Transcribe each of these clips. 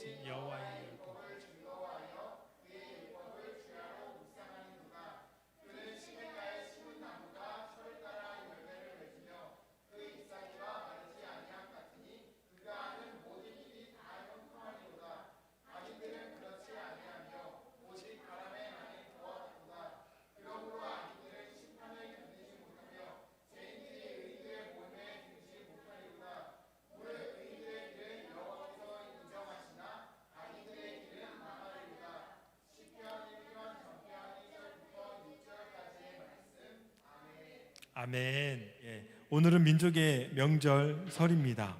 오직 여호와의 율법. 아멘. 예. 오늘은 민족의 명절 설입니다.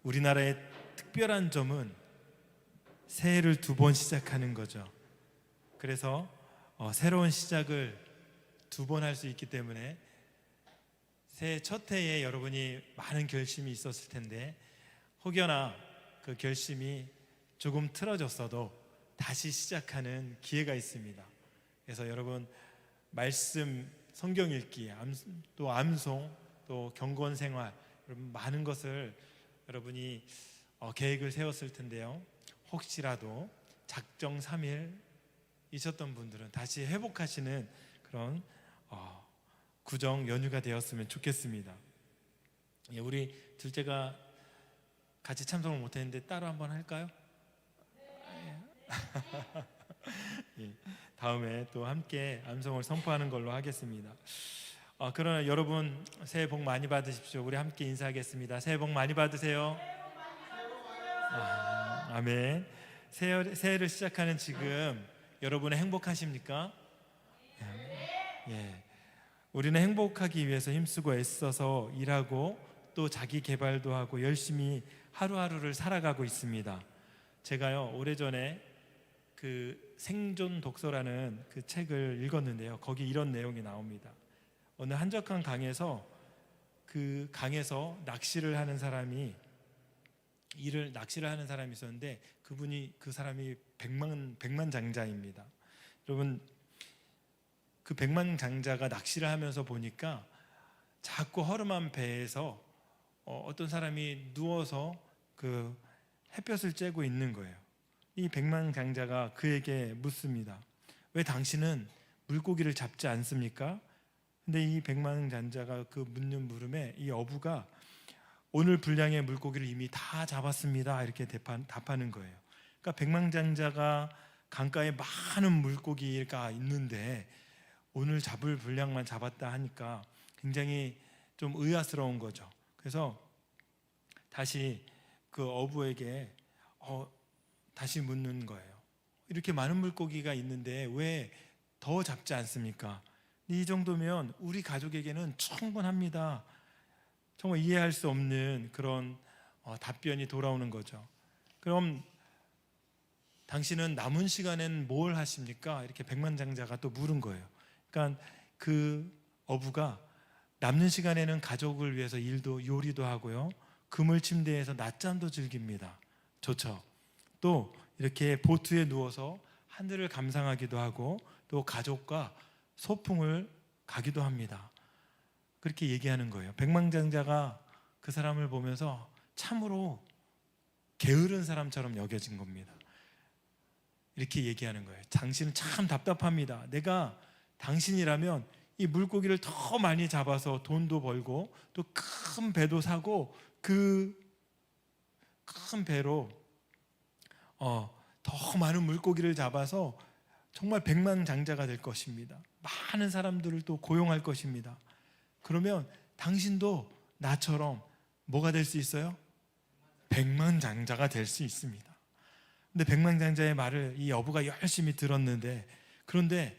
우리나라의 특별한 점은 새해를 두 번 시작하는 거죠. 그래서 새로운 시작을 두 번 할 수 있기 때문에 새해 첫 해에 여러분이 많은 결심이 있었을 텐데 혹여나 그 결심이 조금 틀어졌어도 다시 시작하는 기회가 있습니다. 그래서 여러분 말씀, 성경 읽기, 또 암송, 또 경건 생활, 여러분 많은 것을 여러분이 계획을 세웠을 텐데요. 혹시라도 작정 3일 있었던 분들은 다시 회복하시는 그런 구정 연휴가 되었으면 좋겠습니다. 예, 우리 둘째가 같이 참석을 못했는데 따로 한번 할까요? 예, 다음에 또 함께 암송을 선포하는 걸로 하겠습니다. 그러나 여러분 새해 복 많이 받으십시오. 우리 함께 인사하겠습니다. 새해 복 많이 받으세요. 아멘. 새해를 시작하는 지금 여러분은 행복하십니까? 예. 우리는 행복하기 위해서 힘쓰고 애써서 일하고 또 자기 개발도 하고 열심히 하루하루를 살아가고 있습니다. 제가요 오래전에 그 생존 독서라는 그 책을 읽었는데요. 거기 이런 내용이 나옵니다. 어느 한적한 강에서 그 강에서 낚시를 하는 사람이 있었는데 그 사람이 백만장자입니다. 여러분 그 백만장자가 낚시를 하면서 보니까 자꾸 허름한 배에서 어떤 사람이 누워서 그 햇볕을 쬐고 있는 거예요. 이 백만장자가 그에게 묻습니다. 왜 당신은 물고기를 잡지 않습니까? 근데 이 백만장자가 그 묻는 물음에 이 어부가 오늘 분량의 물고기를 이미 다 잡았습니다 이렇게 답하는 거예요. 그러니까 백만장자가 강가에 많은 물고기가 있는데 오늘 잡을 분량만 잡았다 하니까 굉장히 좀 의아스러운 거죠. 그래서 다시 그 어부에게 다시 묻는 거예요. 이렇게 많은 물고기가 있는데 왜 더 잡지 않습니까? 이 정도면 우리 가족에게는 충분합니다. 정말 이해할 수 없는 그런 답변이 돌아오는 거죠. 그럼 당신은 남은 시간엔 뭘 하십니까? 이렇게 백만장자가 또 물은 거예요. 그러니까 그 어부가 남는 시간에는 가족을 위해서 요리도 하고요, 그물 침대에서 낮잠도 즐깁니다. 좋죠. 또 이렇게 보트에 누워서 하늘을 감상하기도 하고 또 가족과 소풍을 가기도 합니다. 그렇게 얘기하는 거예요. 백만장자가 그 사람을 보면서 참으로 게으른 사람처럼 여겨진 겁니다. 이렇게 얘기하는 거예요. 당신은 참 답답합니다. 내가 당신이라면 이 물고기를 더 많이 잡아서 돈도 벌고 또 큰 배도 사고 그 큰 배로 더 많은 물고기를 잡아서 정말 백만장자가 될 것입니다. 많은 사람들을 또 고용할 것입니다. 그러면 당신도 나처럼 뭐가 될 수 있어요? 백만장자가 될 수 있습니다. 근데 백만장자의 말을 이 어부가 열심히 들었는데, 그런데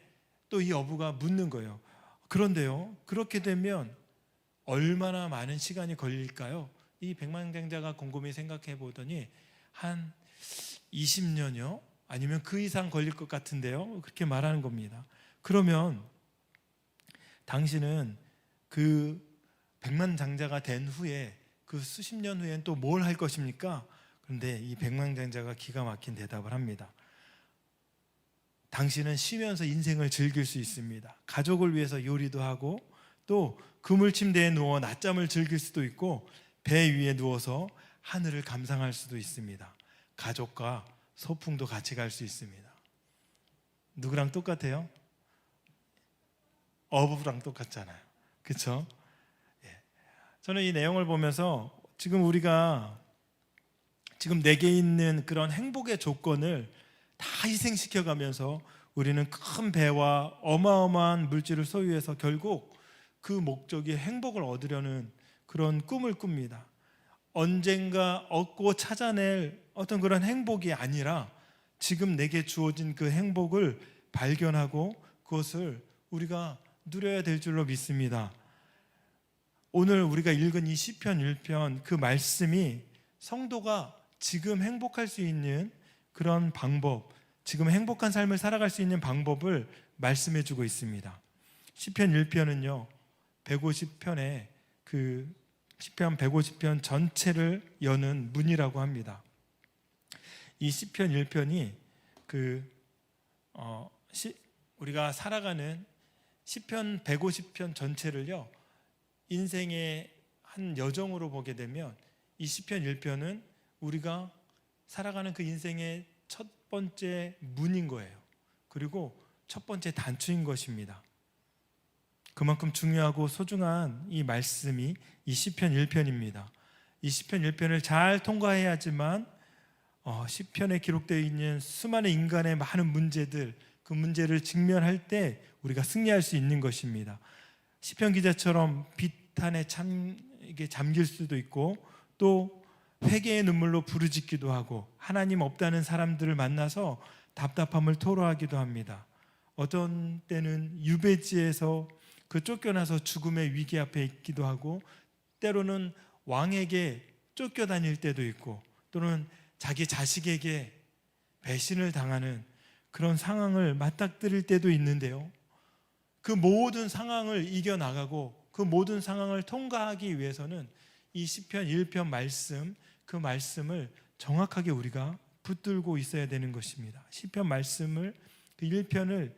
또 이 어부가 묻는 거예요. 그런데요, 그렇게 되면 얼마나 많은 시간이 걸릴까요? 이 백만장자가 곰곰이 생각해 보더니 한 20년이요? 아니면 그 이상 걸릴 것 같은데요? 그렇게 말하는 겁니다. 그러면 당신은 그 백만장자가 된 후에 그 수십 년 후엔 또 뭘 할 것입니까? 그런데 이 백만장자가 기가 막힌 대답을 합니다. 당신은 쉬면서 인생을 즐길 수 있습니다. 가족을 위해서 요리도 하고 또 그물 침대에 누워 낮잠을 즐길 수도 있고 배 위에 누워서 하늘을 감상할 수도 있습니다. 가족과 소풍도 같이 갈 수 있습니다. 누구랑 똑같아요? 어부랑 똑같잖아요. 그렇죠? 저는 이 내용을 보면서 지금 우리가 지금 내게 있는 그런 행복의 조건을 다 희생시켜가면서 우리는 큰 배와 어마어마한 물질을 소유해서 결국 그 목적이 행복을 얻으려는 그런 꿈을 꿉니다. 언젠가 얻고 찾아낼 어떤 그런 행복이 아니라 지금 내게 주어진 그 행복을 발견하고 그것을 우리가 누려야 될 줄로 믿습니다. 오늘 우리가 읽은 이 시편 1편 그 말씀이 성도가 지금 행복할 수 있는 그런 방법, 지금 행복한 삶을 살아갈 수 있는 방법을 말씀해 주고 있습니다. 시편 1편은요 150편의 그 시편 150편 전체를 여는 문이라고 합니다. 이 시편 1편이 우리가 살아가는 시편 150편 전체를요 인생의 한 여정으로 보게 되면 이 시편 1편은 우리가 살아가는 그 인생의 첫 번째 문인 거예요. 그리고 첫 번째 단추인 것입니다. 그만큼 중요하고 소중한 이 말씀이 이 시편 1편입니다. 이 시편 1편을 잘 통과해야지만 시편에 기록되어 있는 수많은 인간의 많은 문제들, 그 문제를 직면할 때 우리가 승리할 수 있는 것입니다. 시편 기자처럼 비탄에 이게 잠길 수도 있고 또 회개의 눈물로 부르짖기도 하고 하나님 없다는 사람들을 만나서 답답함을 토로하기도 합니다. 어떤 때는 유배지에서 그 쫓겨나서 죽음의 위기 앞에 있기도 하고 때로는 왕에게 쫓겨다닐 때도 있고 또는 자기 자식에게 배신을 당하는 그런 상황을 맞닥뜨릴 때도 있는데요. 그 모든 상황을 이겨나가고 그 모든 상황을 통과하기 위해서는 이 시편 1편 말씀, 그 말씀을 정확하게 우리가 붙들고 있어야 되는 것입니다. 시편 말씀을 그 1편을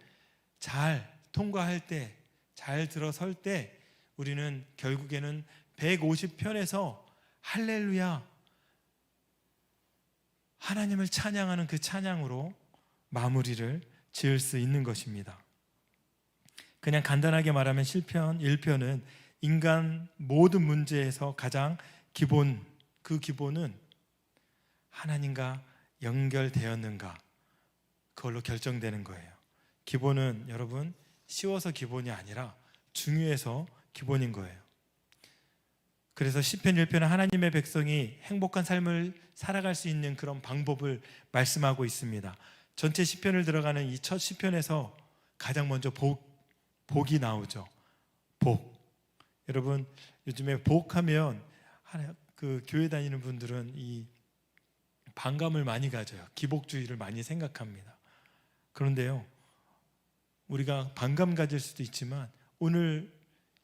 잘 통과할 때, 잘 들어설 때 우리는 결국에는 150편에서 할렐루야 하나님을 찬양하는 그 찬양으로 마무리를 지을 수 있는 것입니다. 그냥 간단하게 말하면 시편 1편은 인간 모든 문제에서 가장 기본, 그 기본은 하나님과 연결되었는가 그걸로 결정되는 거예요. 기본은 여러분 쉬워서 기본이 아니라 중요해서 기본인 거예요. 그래서 시편 1편은 하나님의 백성이 행복한 삶을 살아갈 수 있는 그런 방법을 말씀하고 있습니다. 전체 시편을 들어가는 이 첫 시편에서 가장 먼저 복이 나오죠. 복. 여러분 요즘에 복하면 그 교회 다니는 분들은 이 반감을 많이 가져요. 기복주의를 많이 생각합니다. 그런데요, 우리가 반감 가질 수도 있지만 오늘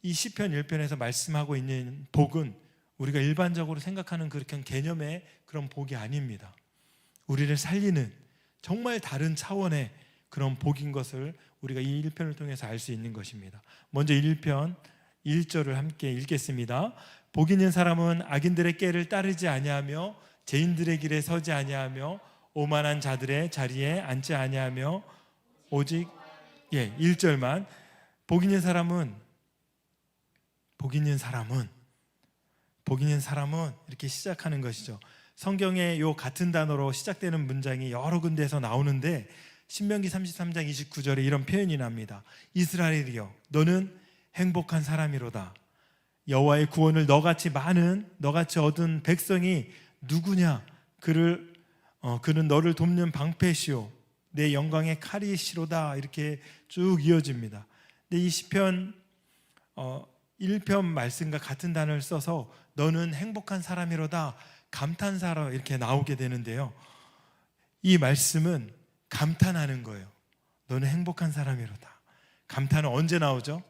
이 시편 1편에서 말씀하고 있는 복은 우리가 일반적으로 생각하는 그런 개념의 그런 복이 아닙니다. 우리를 살리는 정말 다른 차원의 그런 복인 것을 우리가 이 1편을 통해서 알 수 있는 것입니다. 먼저 1편 1절을 함께 읽겠습니다. 복 있는 사람은 악인들의 꾀를 따르지 아니하며 죄인들의 길에 서지 아니하며 오만한 자들의 자리에 앉지 아니하며 오직 1절만 복 있는 사람은 이렇게 시작하는 것이죠. 성경에 요 같은 단어로 시작되는 문장이 여러 군데에서 나오는데 신명기 33장 29절에 이런 표현이 납니다. 이스라엘이여 너는 행복한 사람이로다. 여호와의 구원을 너같이 얻은 백성이 누구냐? 그는 너를 돕는 방패시오 내 영광의 칼이시로다. 이렇게 쭉 이어집니다. 근데 이 시편 1편 말씀과 같은 단어를 써서 너는 행복한 사람이로다 감탄사로 이렇게 나오게 되는데요, 이 말씀은 감탄하는 거예요. 너는 행복한 사람이로다. 감탄은 언제 나오죠?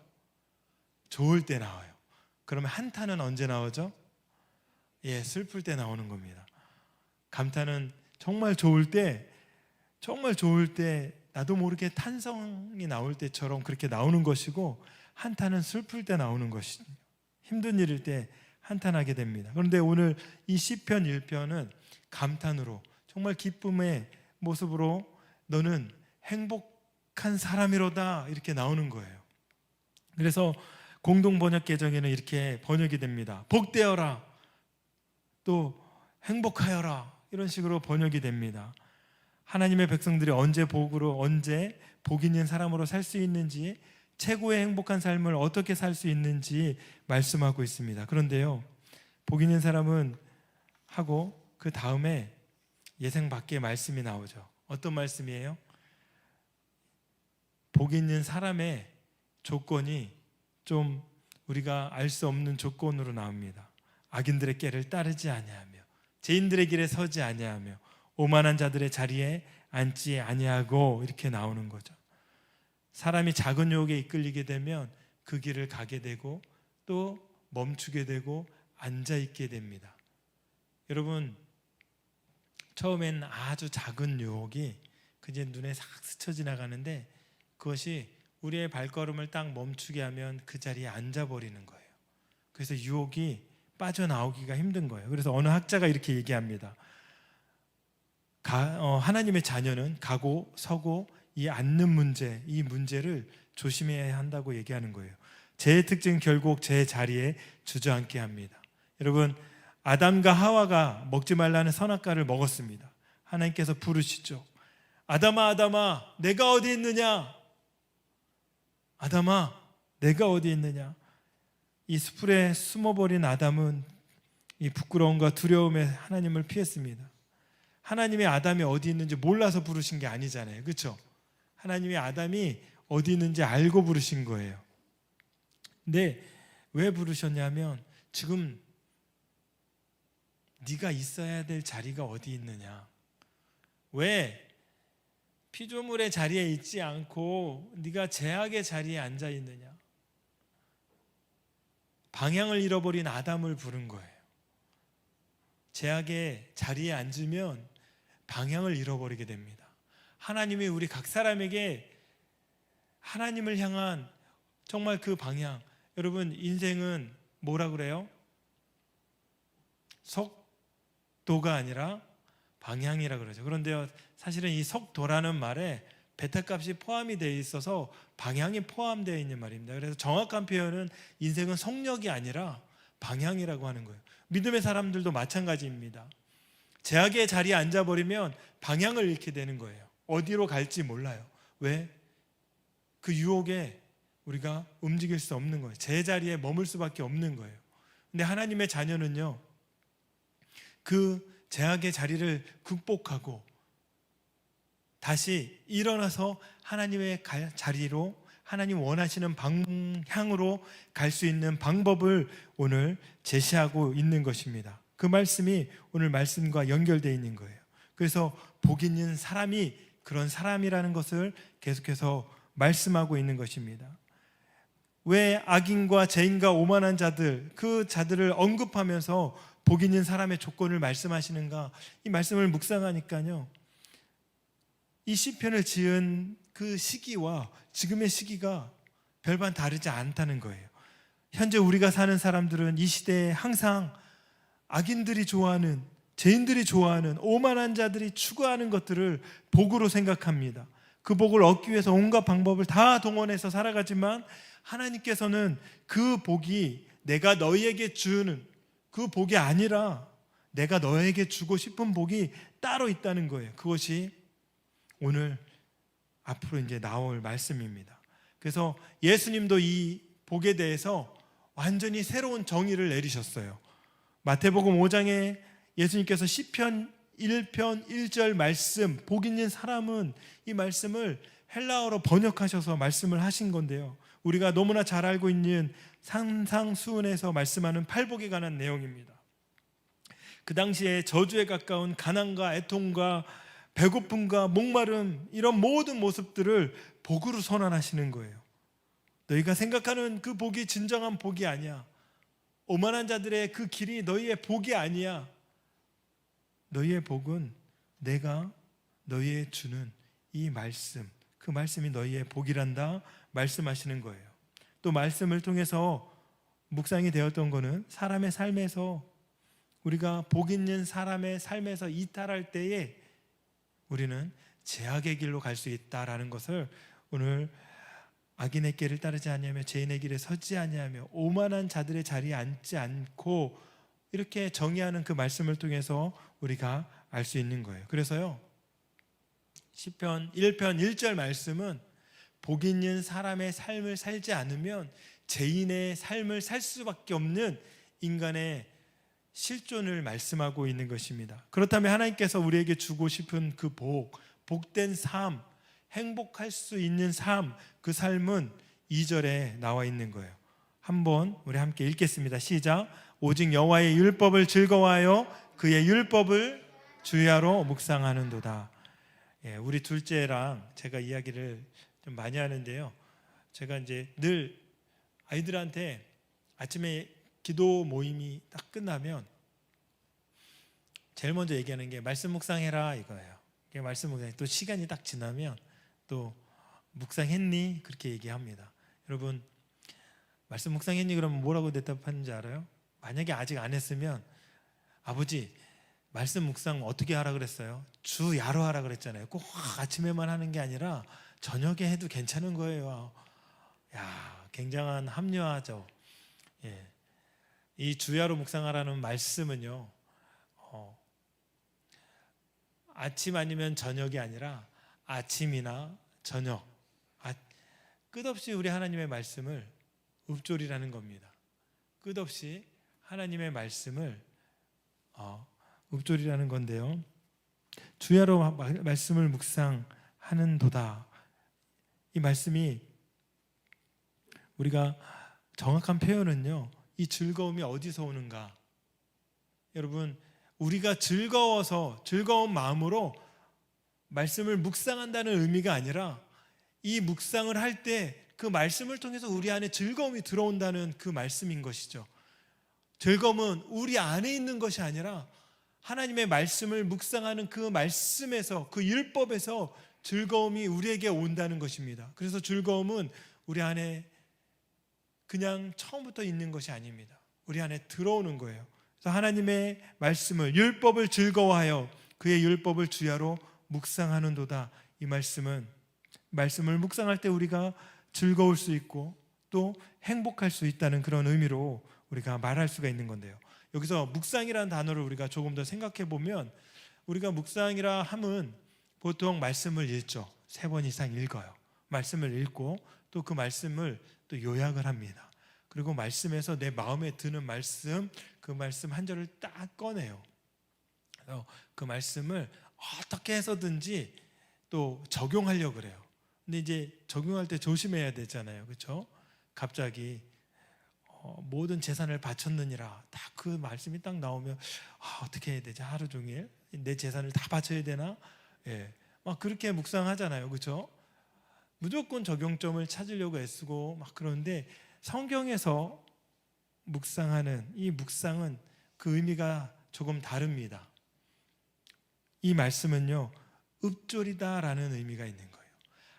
좋을 때 나와요. 그러면 한탄은 언제 나오죠? 슬플 때 나오는 겁니다. 감탄은 정말 좋을 때 나도 모르게 탄성이 나올 때처럼 그렇게 나오는 것이고, 한탄은 슬플 때 나오는 것이죠. 힘든 일일 때 한탄하게 됩니다. 그런데 오늘 이 시편 1편은 감탄으로 정말 기쁨의 모습으로 너는 행복한 사람이로다 이렇게 나오는 거예요. 그래서 공동 번역 개정에는 이렇게 번역이 됩니다. 복되어라, 또 행복하여라, 이런 식으로 번역이 됩니다. 하나님의 백성들이 언제 복 있는 사람으로 살 수 있는지, 최고의 행복한 삶을 어떻게 살 수 있는지 말씀하고 있습니다. 그런데요, 복 있는 사람은 하고 그 다음에 예생 밖의 말씀이 나오죠. 어떤 말씀이에요? 복 있는 사람의 조건이 좀 우리가 알 수 없는 조건으로 나옵니다. 악인들의 꾀를 따르지 아니하며 죄인들의 길에 서지 아니하며 오만한 자들의 자리에 앉지 아니하고, 이렇게 나오는 거죠. 사람이 작은 유혹에 이끌리게 되면 그 길을 가게 되고 또 멈추게 되고 앉아 있게 됩니다. 여러분, 처음엔 아주 작은 유혹이 그제 눈에 싹 스쳐 지나가는데 그것이 우리의 발걸음을 딱 멈추게 하면 그 자리에 앉아버리는 거예요. 그래서 유혹이 빠져나오기가 힘든 거예요. 그래서 어느 학자가 이렇게 얘기합니다. 하나님의 자녀는 가고 서고 이 앉는 문제, 이 문제를 조심해야 한다고 얘기하는 거예요. 제 특징은 결국 제 자리에 주저앉게 합니다. 여러분, 아담과 하와가 먹지 말라는 선악과를 먹었습니다. 하나님께서 부르시죠. 아담아, 아담아, 내가 어디 있느냐? 아담아, 내가 어디 있느냐? 이 수풀에 숨어버린 아담은 이 부끄러움과 두려움에 하나님을 피했습니다. 하나님의 아담이 어디 있는지 몰라서 부르신 게 아니잖아요. 그렇죠? 하나님의 아담이 어디 있는지 알고 부르신 거예요. 근데 왜 부르셨냐면 지금 네가 있어야 될 자리가 어디 있느냐? 왜 피조물의 자리에 있지 않고 네가 죄악의 자리에 앉아 있느냐? 방향을 잃어버린 아담을 부른 거예요. 죄악의 자리에 앉으면 방향을 잃어버리게 됩니다. 하나님이 우리 각 사람에게 하나님을 향한 정말 그 방향, 여러분 인생은 뭐라 그래요? 속도가 아니라 방향이라 그러죠. 그런데요, 사실은 이 속도라는 말에 베타값이 포함이 되어 있어서 방향이 포함되어 있는 말입니다. 그래서 정확한 표현은 인생은 속력이 아니라 방향이라고 하는 거예요. 믿음의 사람들도 마찬가지입니다. 죄악의 자리에 앉아버리면 방향을 잃게 되는 거예요. 어디로 갈지 몰라요. 왜? 그 유혹에 우리가 움직일 수 없는 거예요. 제 자리에 머물 수밖에 없는 거예요. 근데 하나님의 자녀는요, 그 죄악의 자리를 극복하고 다시 일어나서 하나님의 자리로, 하나님 원하시는 방향으로 갈 수 있는 방법을 오늘 제시하고 있는 것입니다. 그 말씀이 오늘 말씀과 연결되어 있는 거예요. 그래서 복 있는 사람이 그런 사람이라는 것을 계속해서 말씀하고 있는 것입니다. 왜 악인과 죄인과 오만한 자들, 그 자들을 언급하면서 복 있는 사람의 조건을 말씀하시는가? 이 말씀을 묵상하니까요, 이 시편을 지은 그 시기와 지금의 시기가 별반 다르지 않다는 거예요. 현재 우리가 사는 사람들은 이 시대에 항상 악인들이 좋아하는, 죄인들이 좋아하는, 오만한 자들이 추구하는 것들을 복으로 생각합니다. 그 복을 얻기 위해서 온갖 방법을 다 동원해서 살아가지만 하나님께서는 그 복이 내가 너희에게 주는 그 복이 아니라 내가 너에게 주고 싶은 복이 따로 있다는 거예요. 그것이 오늘 앞으로 이제 나올 말씀입니다. 그래서 예수님도 이 복에 대해서 완전히 새로운 정의를 내리셨어요. 마태복음 5장에 예수님께서 시편 1편 1절 말씀, 복 있는 사람은, 이 말씀을 헬라어로 번역하셔서 말씀을 하신 건데요, 우리가 너무나 잘 알고 있는 산상수훈에서 말씀하는 팔복에 관한 내용입니다. 그 당시에 저주에 가까운 가난과 애통과 배고픔과 목마름, 이런 모든 모습들을 복으로 선언하시는 거예요. 너희가 생각하는 그 복이 진정한 복이 아니야. 오만한 자들의 그 길이 너희의 복이 아니야. 너희의 복은 내가 너희에 주는 이 말씀, 그 말씀이 너희의 복이란다 말씀하시는 거예요. 또 말씀을 통해서 묵상이 되었던 거는 사람의 삶에서, 우리가 복 있는 사람의 삶에서 이탈할 때에 우리는 죄악의 길로 갈 수 있다라는 것을 오늘 악인의 길을 따르지 아니하며 죄인의 길에 서지 아니하며 오만한 자들의 자리에 앉지 않고 이렇게 정의하는 그 말씀을 통해서 우리가 알 수 있는 거예요. 그래서요, 시편 1편 1절 말씀은 복 있는 사람의 삶을 살지 않으면 죄인의 삶을 살 수밖에 없는 인간의 실존을 말씀하고 있는 것입니다. 그렇다면 하나님께서 우리에게 주고 싶은 그 복된 삶, 행복할 수 있는 삶, 그 삶은 2절에 나와 있는 거예요. 한번 우리 함께 읽겠습니다. 시작. 오직 여호와의 율법을 즐거워하여 그의 율법을 주야로 묵상하는도다. 우리 둘째랑 제가 이야기를 좀 많이 하는데요. 제가 이제 늘 아이들한테 아침에 기도 모임이 딱 끝나면 제일 먼저 얘기하는 게 말씀 묵상해라 이거예요. 말씀 묵상. 또 시간이 딱 지나면 또 묵상했니? 그렇게 얘기합니다. 여러분, 말씀 묵상했니? 그러면 뭐라고 대답하는지 알아요? 만약에 아직 안 했으면 아버지 말씀 묵상 어떻게 하라 그랬어요? 주 야로 하라 그랬잖아요. 꼭 아침에만 하는 게 아니라 저녁에 해도 괜찮은 거예요. 야, 굉장한 합리화죠. 이 주야로 묵상하라는 말씀은요, 아침 아니면 저녁이 아니라 아침이나 저녁, 끝없이 우리 하나님의 말씀을 읊조리라는 겁니다. 끝없이 하나님의 말씀을 읊조리라는 건데요, 주야로 말씀을 묵상하는도다. 이 말씀이 우리가 정확한 표현은요, 이 즐거움이 어디서 오는가? 여러분, 우리가 즐거운 마음으로 말씀을 묵상한다는 의미가 아니라 이 묵상을 할 때 그 말씀을 통해서 우리 안에 즐거움이 들어온다는 그 말씀인 것이죠. 즐거움은 우리 안에 있는 것이 아니라 하나님의 말씀을 묵상하는 그 말씀에서, 그 율법에서 즐거움이 우리에게 온다는 것입니다. 그래서 즐거움은 우리 안에 그냥 처음부터 있는 것이 아닙니다. 우리 안에 들어오는 거예요. 그래서 하나님의 말씀을, 율법을 즐거워하여 그의 율법을 주야로 묵상하는도다. 이 말씀은 말씀을 묵상할 때 우리가 즐거울 수 있고 또 행복할 수 있다는 그런 의미로 우리가 말할 수가 있는 건데요. 여기서 묵상이라는 단어를 우리가 조금 더 생각해 보면, 우리가 묵상이라 함은 보통 말씀을 읽죠. 3번 이상 읽어요. 말씀을 읽고 또 그 말씀을 또 요약을 합니다. 그리고 말씀에서 내 마음에 드는 말씀, 그 말씀 한 절을 딱 꺼내요. 그래서 그 말씀을 어떻게 해서든지 또 적용하려고 그래요. 근데 이제 적용할 때 조심해야 되잖아요. 그렇죠? 갑자기 모든 재산을 바쳤느니라 딱 그 말씀이 딱 나오면 어떻게 해야 되지? 하루 종일 내 재산을 다 바쳐야 되나? 막 그렇게 묵상하잖아요. 그렇죠? 무조건 적용점을 찾으려고 애쓰고 막 그러는데, 성경에서 묵상하는 이 묵상은 그 의미가 조금 다릅니다. 이 말씀은요, 읊조리다라는 의미가 있는 거예요.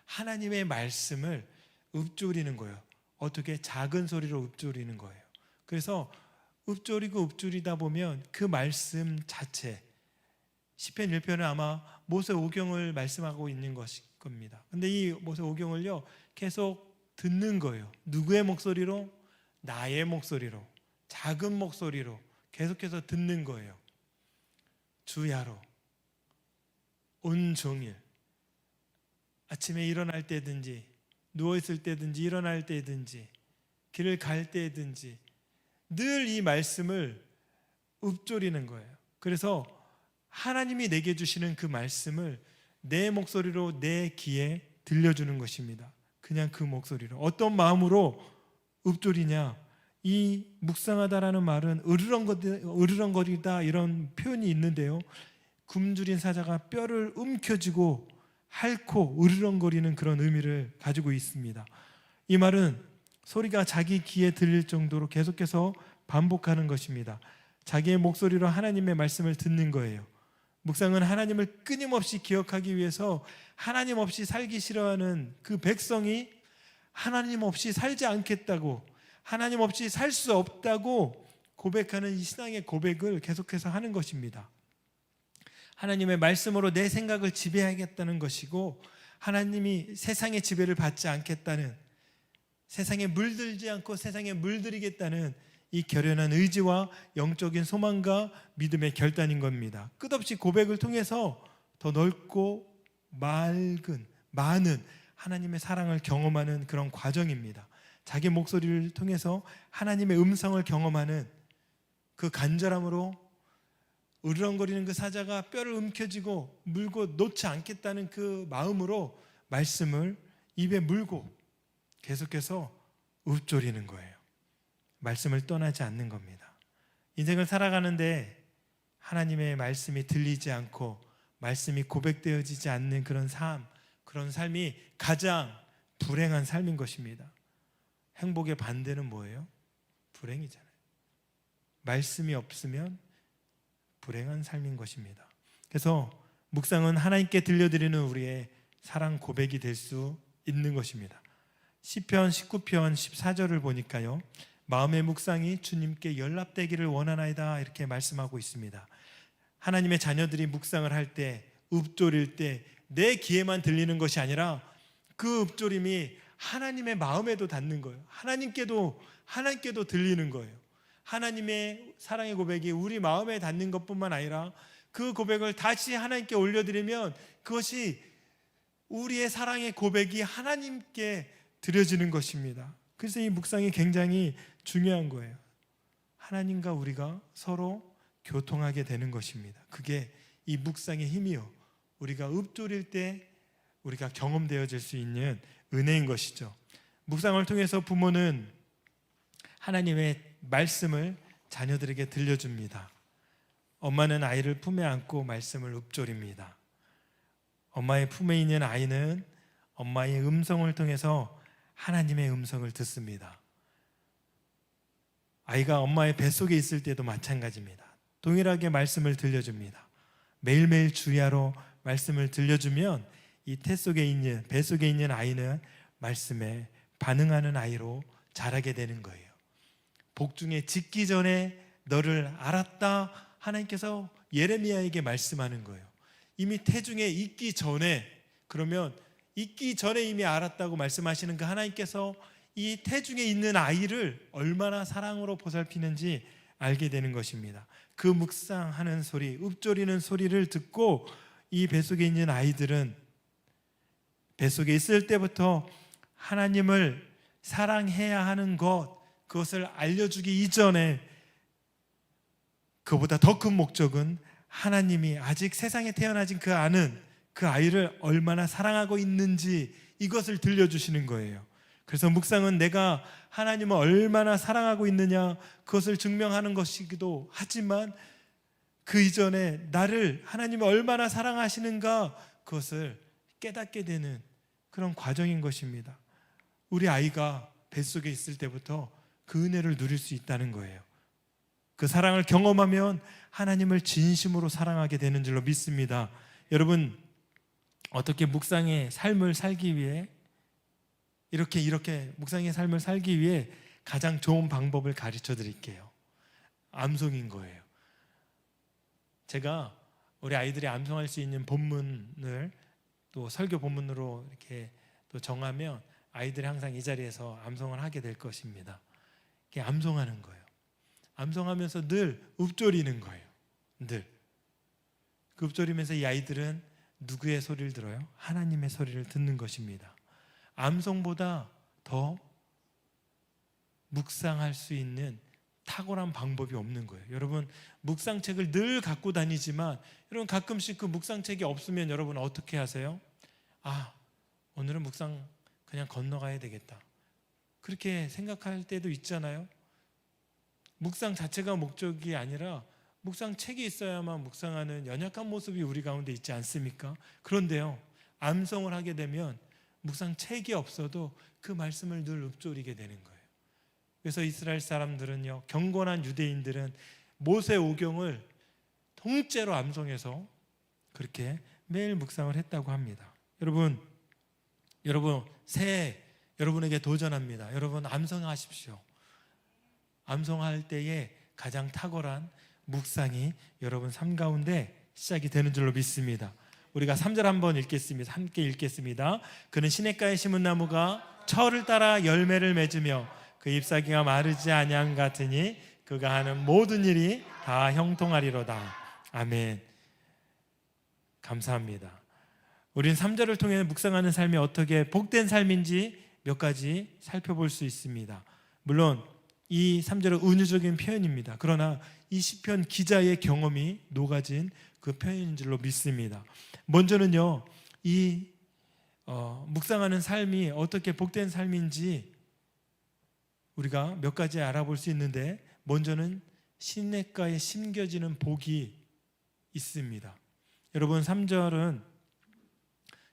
하나님의 말씀을 읊조리는 거예요. 어떻게? 작은 소리로 읊조리는 거예요. 그래서 읊조리고 읊조리다 보면 그 말씀 자체, 시편 1편은 아마 모세오경을 말씀하고 있는 것일 겁니다. 근데 이 모세오경을요 계속 듣는 거예요. 누구의 목소리로? 나의 목소리로, 작은 목소리로 계속해서 듣는 거예요. 주야로 온종일, 아침에 일어날 때든지 누워있을 때든지 일어날 때든지 길을 갈 때든지 늘 이 말씀을 읊조리는 거예요. 그래서 하나님이 내게 주시는 그 말씀을 내 목소리로 내 귀에 들려주는 것입니다. 그냥 그 목소리로. 어떤 마음으로 읊조리냐? 이 묵상하다라는 말은 으르렁거리다 이런 표현이 있는데요, 굶주린 사자가 뼈를 움켜쥐고 핥고 으르렁거리는 그런 의미를 가지고 있습니다. 이 말은 소리가 자기 귀에 들릴 정도로 계속해서 반복하는 것입니다. 자기의 목소리로 하나님의 말씀을 듣는 거예요. 묵상은 하나님을 끊임없이 기억하기 위해서 하나님 없이 살기 싫어하는 그 백성이 하나님 없이 살지 않겠다고, 하나님 없이 살 수 없다고 고백하는 이 신앙의 고백을 계속해서 하는 것입니다. 하나님의 말씀으로 내 생각을 지배하겠다는 것이고, 하나님이 세상의 지배를 받지 않겠다는, 세상에 물들지 않고 세상에 물들이겠다는 이 결연한 의지와 영적인 소망과 믿음의 결단인 겁니다. 끝없이 고백을 통해서 더 넓고 맑은 많은 하나님의 사랑을 경험하는 그런 과정입니다. 자기 목소리를 통해서 하나님의 음성을 경험하는 그 간절함으로 으르렁거리는 그 사자가 뼈를 움켜쥐고 물고 놓지 않겠다는 그 마음으로 말씀을 입에 물고 계속해서 읊조리는 거예요. 말씀을 떠나지 않는 겁니다. 인생을 살아가는데 하나님의 말씀이 들리지 않고 말씀이 고백되어지지 않는 그런 삶이 가장 불행한 삶인 것입니다. 행복의 반대는 뭐예요? 불행이잖아요. 말씀이 없으면 불행한 삶인 것입니다. 그래서 묵상은 하나님께 들려드리는 우리의 사랑 고백이 될 수 있는 것입니다. 시편 19편 14절을 보니까요, 마음의 묵상이 주님께 연락되기를 원하나이다, 이렇게 말씀하고 있습니다. 하나님의 자녀들이 묵상을 할 때, 읊조릴 때 내 귀에만 들리는 것이 아니라 그 읊조림이 하나님의 마음에도 닿는 거예요. 하나님께도 들리는 거예요. 하나님의 사랑의 고백이 우리 마음에 닿는 것뿐만 아니라 그 고백을 다시 하나님께 올려드리면 그것이 우리의 사랑의 고백이 하나님께 드려지는 것입니다. 그래서 이 묵상이 굉장히 중요한 거예요. 하나님과 우리가 서로 교통하게 되는 것입니다. 그게 이 묵상의 힘이요, 우리가 읊조릴 때 우리가 경험되어질 수 있는 은혜인 것이죠. 묵상을 통해서 부모는 하나님의 말씀을 자녀들에게 들려줍니다. 엄마는 아이를 품에 안고 말씀을 읊조립니다. 엄마의 품에 있는 아이는 엄마의 음성을 통해서 하나님의 음성을 듣습니다. 아이가 엄마의 뱃속에 있을 때도 마찬가지입니다. 동일하게 말씀을 들려줍니다. 매일매일 주야로 말씀을 들려주면 이 뱃속에 있는 아이는 말씀에 반응하는 아이로 자라게 되는 거예요. 복중에 짓기 전에 너를 알았다, 하나님께서 예레미야에게 말씀하는 거예요. 이미 태중에 있기 전에, 그러면 있기 전에 이미 알았다고 말씀하시는 그 하나님께서 이 태중에 있는 아이를 얼마나 사랑으로 보살피는지 알게 되는 것입니다. 그 묵상하는 소리, 읊조리는 소리를 듣고 이 뱃속에 있는 아이들은 뱃속에 있을 때부터 하나님을 사랑해야 하는 그것을 알려주기 이전에 그보다 더 큰 목적은 하나님이 아직 세상에 태어나진 그 아이를 얼마나 사랑하고 있는지 이것을 들려주시는 거예요. 그래서 묵상은 내가 하나님을 얼마나 사랑하고 있느냐, 그것을 증명하는 것이기도 하지만 그 이전에 나를 하나님이 얼마나 사랑하시는가, 그것을 깨닫게 되는 그런 과정인 것입니다. 우리 아이가 뱃속에 있을 때부터 그 은혜를 누릴 수 있다는 거예요. 그 사랑을 경험하면 하나님을 진심으로 사랑하게 되는 줄로 믿습니다. 여러분, 어떻게 묵상의 삶을 살기 위해 이렇게 묵상의 삶을 살기 위해 가장 좋은 방법을 가르쳐 드릴게요. 암송인 거예요. 제가 우리 아이들이 암송할 수 있는 본문을 또 설교 본문으로 이렇게 또 정하면 아이들이 항상 이 자리에서 암송을 하게 될 것입니다. 이렇게 암송하는 거예요. 암송하면서 늘 읊조리는 거예요. 늘. 그 읊조리면서 이 아이들은 누구의 소리를 들어요? 하나님의 소리를 듣는 것입니다. 암송보다 더 묵상할 수 있는 탁월한 방법이 없는 거예요. 여러분, 묵상책을 늘 갖고 다니지만 여러분 가끔씩 그 묵상책이 없으면 여러분 어떻게 하세요? 오늘은 묵상 그냥 건너가야 되겠다, 그렇게 생각할 때도 있잖아요. 묵상 자체가 목적이 아니라 묵상책이 있어야만 묵상하는 연약한 모습이 우리 가운데 있지 않습니까? 그런데요, 암송을 하게 되면 묵상책이 없어도 그 말씀을 늘 읊조리게 되는 거예요. 그래서 이스라엘 사람들은요, 경건한 유대인들은 모세오경을 통째로 암송해서 그렇게 매일 묵상을 했다고 합니다. 여러분 새해 여러분에게 도전합니다. 여러분 암송하십시오. 암송할 때에 가장 탁월한 묵상이 여러분 삶 가운데 시작이 되는 줄로 믿습니다. 우리가 3절 한번 읽겠습니다. 함께 읽겠습니다. 그는 시냇가에 심은 나무가 철을 따라 열매를 맺으며 그 잎사귀가 마르지 아니함 같으니 그가 하는 모든 일이 다 형통하리로다. 아멘. 감사합니다. 우린 3절을 통해 묵상하는 삶이 어떻게 복된 삶인지 몇 가지 살펴볼 수 있습니다. 물론 이 3절은 은유적인 표현입니다. 그러나 이 시편 기자의 경험이 녹아진 그 표현인 줄로 믿습니다. 먼저는요, 이 묵상하는 삶이 어떻게 복된 삶인지 우리가 몇 가지 알아볼 수 있는데, 먼저는 시냇가에 심겨지는 복이 있습니다. 여러분, 3절은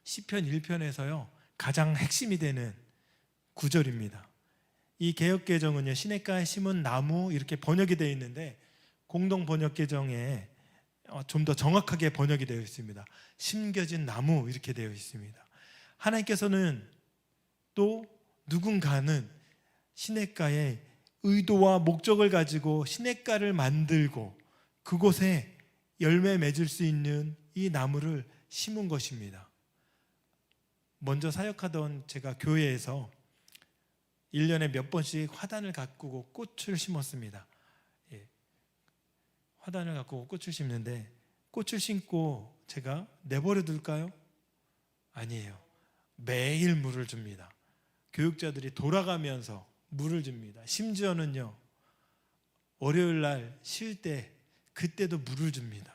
시편 1편에서요 가장 핵심이 되는 구절입니다. 이 개역개정은요, 시냇가에 심은 나무 이렇게 번역이 되어 있는데, 공동 번역개정에 좀 더 정확하게 번역이 되어 있습니다. 심겨진 나무 이렇게 되어 있습니다. 하나님께서는 또 누군가는 시냇가에 의도와 목적을 가지고 시냇가를 만들고 그곳에 열매 맺을 수 있는 이 나무를 심은 것입니다. 먼저 사역하던 제가 교회에서 1년에 몇 번씩 화단을 가꾸고 꽃을 심었습니다. 화단을 가꾸고 꽃을 심는데, 꽃을 심고 제가 내버려 둘까요? 아니에요. 매일 물을 줍니다. 교육자들이 돌아가면서 물을 줍니다. 심지어는요, 월요일 날 쉴 때 그때도 물을 줍니다.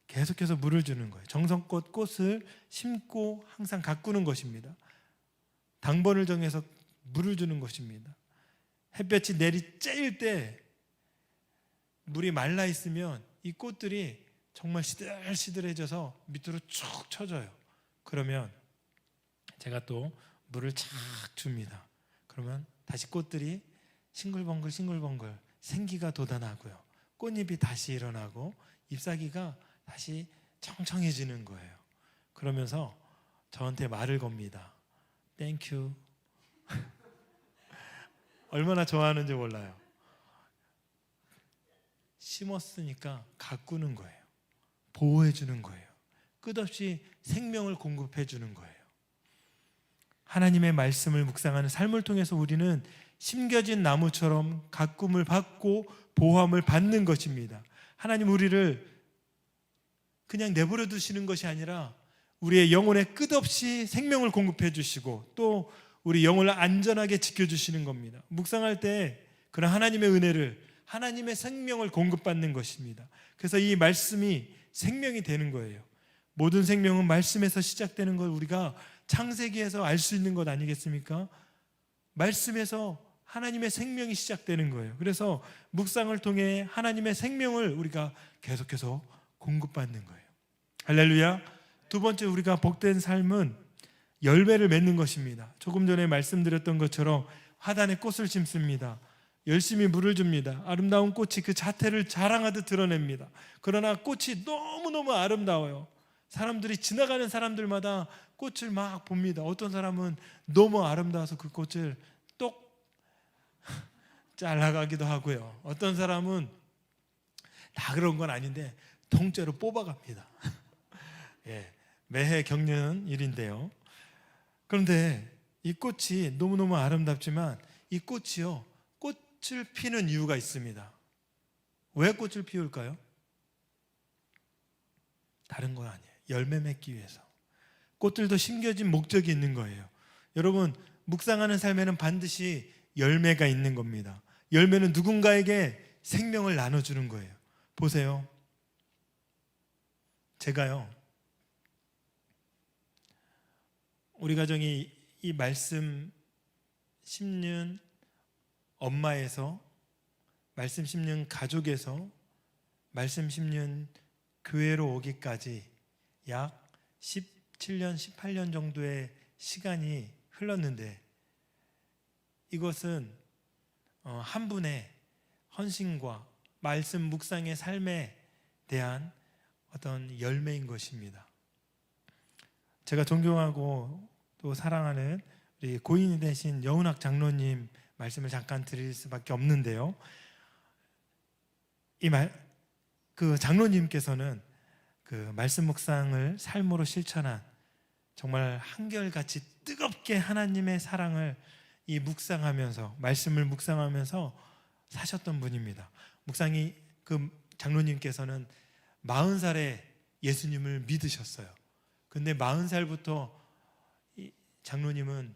계속해서 물을 주는 거예요. 정성껏 꽃을 심고 항상 가꾸는 것입니다. 당번을 정해서 물을 주는 것입니다. 햇볕이 내리쬐일 때 물이 말라 있으면 이 꽃들이 정말 시들시들해져서 밑으로 쭉 쳐져요. 그러면 제가 또 물을 착 줍니다. 그러면 다시 꽃들이 싱글벙글 싱글벙글 생기가 돋아나고요, 꽃잎이 다시 일어나고 잎사귀가 다시 청청해지는 거예요. 그러면서 저한테 말을 겁니다. 땡큐. 얼마나 좋아하는지 몰라요. 심었으니까 가꾸는 거예요. 보호해 주는 거예요. 끝없이 생명을 공급해 주는 거예요. 하나님의 말씀을 묵상하는 삶을 통해서 우리는 심겨진 나무처럼 가꿈을 받고 보호함을 받는 것입니다. 하나님 우리를 그냥 내버려 두시는 것이 아니라 우리의 영혼에 끝없이 생명을 공급해 주시고 또 우리 영혼을 안전하게 지켜주시는 겁니다. 묵상할 때 그런 하나님의 은혜를, 하나님의 생명을 공급받는 것입니다. 그래서 이 말씀이 생명이 되는 거예요. 모든 생명은 말씀에서 시작되는 걸 우리가 창세기에서 알 수 있는 것 아니겠습니까? 말씀에서 하나님의 생명이 시작되는 거예요. 그래서 묵상을 통해 하나님의 생명을 우리가 계속해서 공급받는 거예요. 할렐루야. 두 번째, 우리가 복된 삶은 열매를 맺는 것입니다. 조금 전에 말씀드렸던 것처럼 화단에 꽃을 심습니다. 열심히 물을 줍니다. 아름다운 꽃이 그 자태를 자랑하듯 드러냅니다. 그러나 꽃이 너무너무 아름다워요. 사람들이 지나가는 사람들마다 꽃을 막 봅니다. 어떤 사람은 너무 아름다워서 그 꽃을 똑 잘라가기도 하고요. 어떤 사람은 다 그런 건 아닌데 통째로 뽑아갑니다. 예, 매해 겪는 일인데요. 그런데 이 꽃이 너무너무 아름답지만 이 꽃이요, 꽃을 피는 이유가 있습니다. 왜 꽃을 피울까요? 다른 건 아니에요. 열매 맺기 위해서. 꽃들도 심겨진 목적이 있는 거예요. 여러분, 묵상하는 삶에는 반드시 열매가 있는 겁니다. 열매는 누군가에게 생명을 나눠주는 거예요. 보세요. 제가요, 우리 가정이 이 말씀 심는 엄마에서, 말씀 심는 가족에서, 말씀 심는 교회로 오기까지 약 17년, 18년 정도의 시간이 흘렀는데, 이것은 한 분의 헌신과 말씀 묵상의 삶에 대한 어떤 열매인 것입니다. 제가 존경하고 또 사랑하는 우리 고인이 되신 여운학 장로님 말씀을 잠깐 드릴 수밖에 없는데요. 그 장로님께서는 그 말씀 묵상을 삶으로 실천한 정말 한결같이 뜨겁게 하나님의 사랑을 이 묵상하면서 말씀을 묵상하면서 사셨던 분입니다. 그 장로님께서는 40살에 예수님을 믿으셨어요. 근데 40살부터 이 장로님은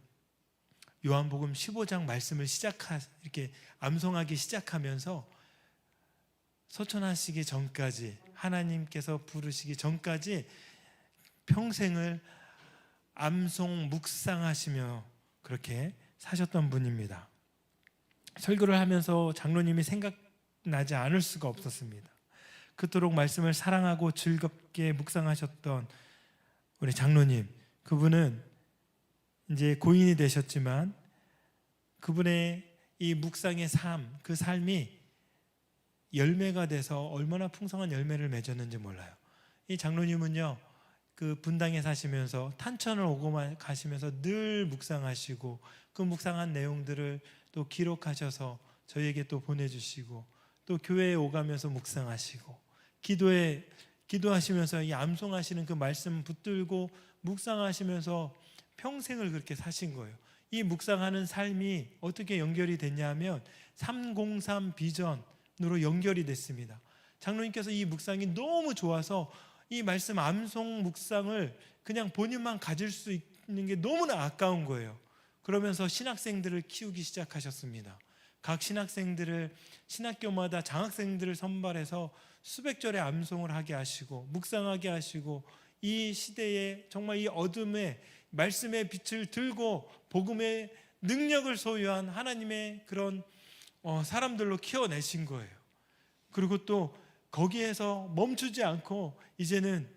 요한복음 15장 말씀을 이렇게 암송하기 시작하면서 소천하시기 전까지, 하나님께서 부르시기 전까지 평생을 암송 묵상하시며 그렇게 사셨던 분입니다. 설교를 하면서 장로님이 생각나지 않을 수가 없었습니다. 그토록 말씀을 사랑하고 즐겁게 묵상하셨던 우리 장로님, 그분은 이제 고인이 되셨지만 그분의 이 묵상의 삶, 그 삶이 열매가 돼서 얼마나 풍성한 열매를 맺었는지 몰라요. 이 장로님은요, 그 분당에 사시면서 탄천을 오고 가시면서 늘 묵상하시고 그 묵상한 내용들을 또 기록하셔서 저희에게 또 보내주시고 또 교회에 오가면서 묵상하시고 기도하시면서 이 암송하시는 그 말씀 붙들고 묵상하시면서 평생을 그렇게 사신 거예요. 이 묵상하는 삶이 어떻게 연결이 됐냐면 303 비전으로 연결이 됐습니다. 장로님께서 이 묵상이 너무 좋아서 이 말씀 암송 묵상을 그냥 본인만 가질 수 있는 게 너무나 아까운 거예요. 그러면서 신학생들을 키우기 시작하셨습니다. 각 신학생들을 신학교마다 장학생들을 선발해서 수백 절의 암송을 하게 하시고 묵상하게 하시고 이 시대에 정말 이 어둠에 말씀의 빛을 들고 복음의 능력을 소유한 하나님의 그런 사람들로 키워내신 거예요. 그리고 또 거기에서 멈추지 않고 이제는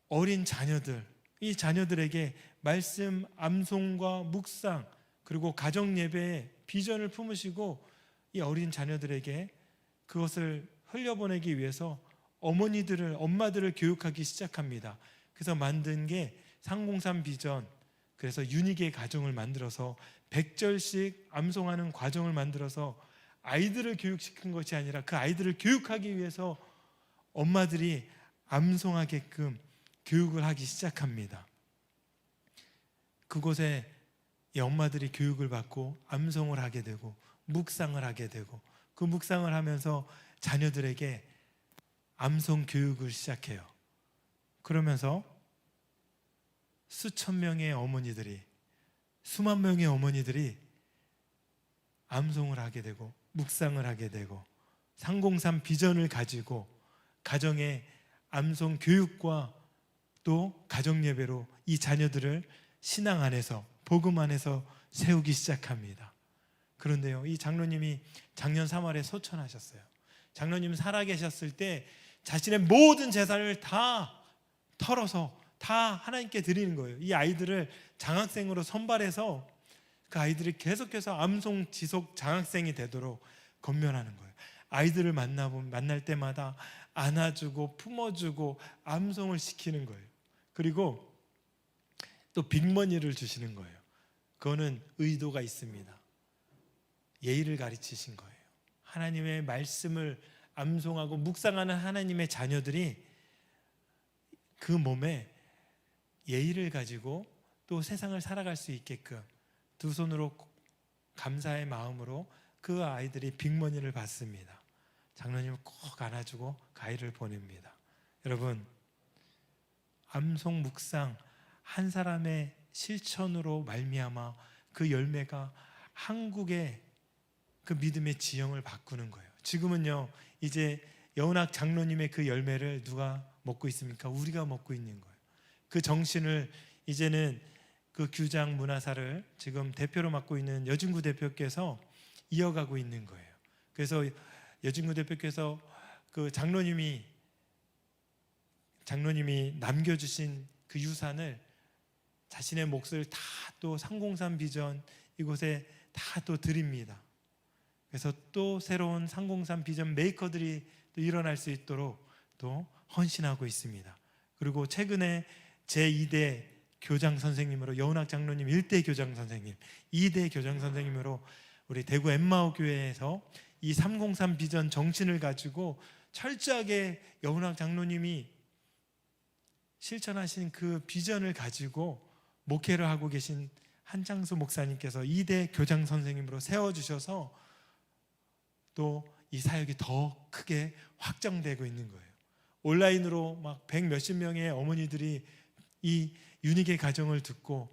어린 자녀들, 이 자녀들에게 말씀 암송과 묵상 그리고 가정 예배의 비전을 품으시고 이 어린 자녀들에게 그것을 흘려보내기 위해서 엄마들을 교육하기 시작합니다. 그래서 만든 게 303 비전, 그래서 유니게 가정을 만들어서 100절씩 암송하는 과정을 만들어서 아이들을 교육시킨 것이 아니라 그 아이들을 교육하기 위해서 엄마들이 암송하게끔 교육을 하기 시작합니다. 그곳에 이 엄마들이 교육을 받고 암송을 하게 되고 묵상을 하게 되고 그 묵상을 하면서 자녀들에게 암송 교육을 시작해요. 그러면서 수천 명의 어머니들이, 수만 명의 어머니들이 암송을 하게 되고 묵상을 하게 되고 303 비전을 가지고 가정의 암송 교육과 또 가정 예배로 이 자녀들을 신앙 안에서 복음 안에서 세우기 시작합니다. 그런데요, 이 장로님이 작년 3월에 소천하셨어요. 장로님 살아계셨을 때 자신의 모든 재산을 다 털어서 다 하나님께 드리는 거예요. 이 아이들을 장학생으로 선발해서 그 아이들이 계속해서 암송 지속 장학생이 되도록 건면하는 거예요. 아이들을 만날 때마다 안아주고 품어주고 암송을 시키는 거예요. 그리고 또 빅머니를 주시는 거예요. 그거는 의도가 있습니다. 예의를 가르치신 거예요. 하나님의 말씀을 암송하고 묵상하는 하나님의 자녀들이 그 몸에 예의를 가지고 또 세상을 살아갈 수 있게끔 두 손으로 감사의 마음으로 그 아이들이 빅머니를 받습니다. 장로님을 꼭 안아주고 그 아이를 보냅니다. 여러분, 암송 묵상 한 사람의 실천으로 말미암아 그 열매가 한국의 그 믿음의 지형을 바꾸는 거예요. 지금은요, 이제 여운학 장로님의 그 열매를 누가 먹고 있습니까? 우리가 먹고 있는 거예요. 그 정신을 이제는 그 규장 문화사를 지금 대표로 맡고 있는 여진구 대표께서 이어가고 있는 거예요. 그래서 여진구 대표께서 그 장로님이 남겨주신 그 유산을 자신의 몫을 다 또 303 비전 이곳에 다 또 드립니다. 그래서 또 새로운 303 비전 메이커들이 또 일어날 수 있도록 또 헌신하고 있습니다. 그리고 최근에 제2대 교장 선생님으로 여운학 장로님 1대 교장 선생님, 2대 교장 선생님으로 우리 대구 엠마오 교회에서 이 303 비전 정신을 가지고 철저하게 여운학 장로님이 실천하신 그 비전을 가지고 목회를 하고 계신 한창수 목사님께서 2대 교장 선생님으로 세워주셔서 또 이 사역이 더 크게 확장되고 있는 거예요. 온라인으로 막 100 몇십 명의 어머니들이 이 윤희계 가정을 듣고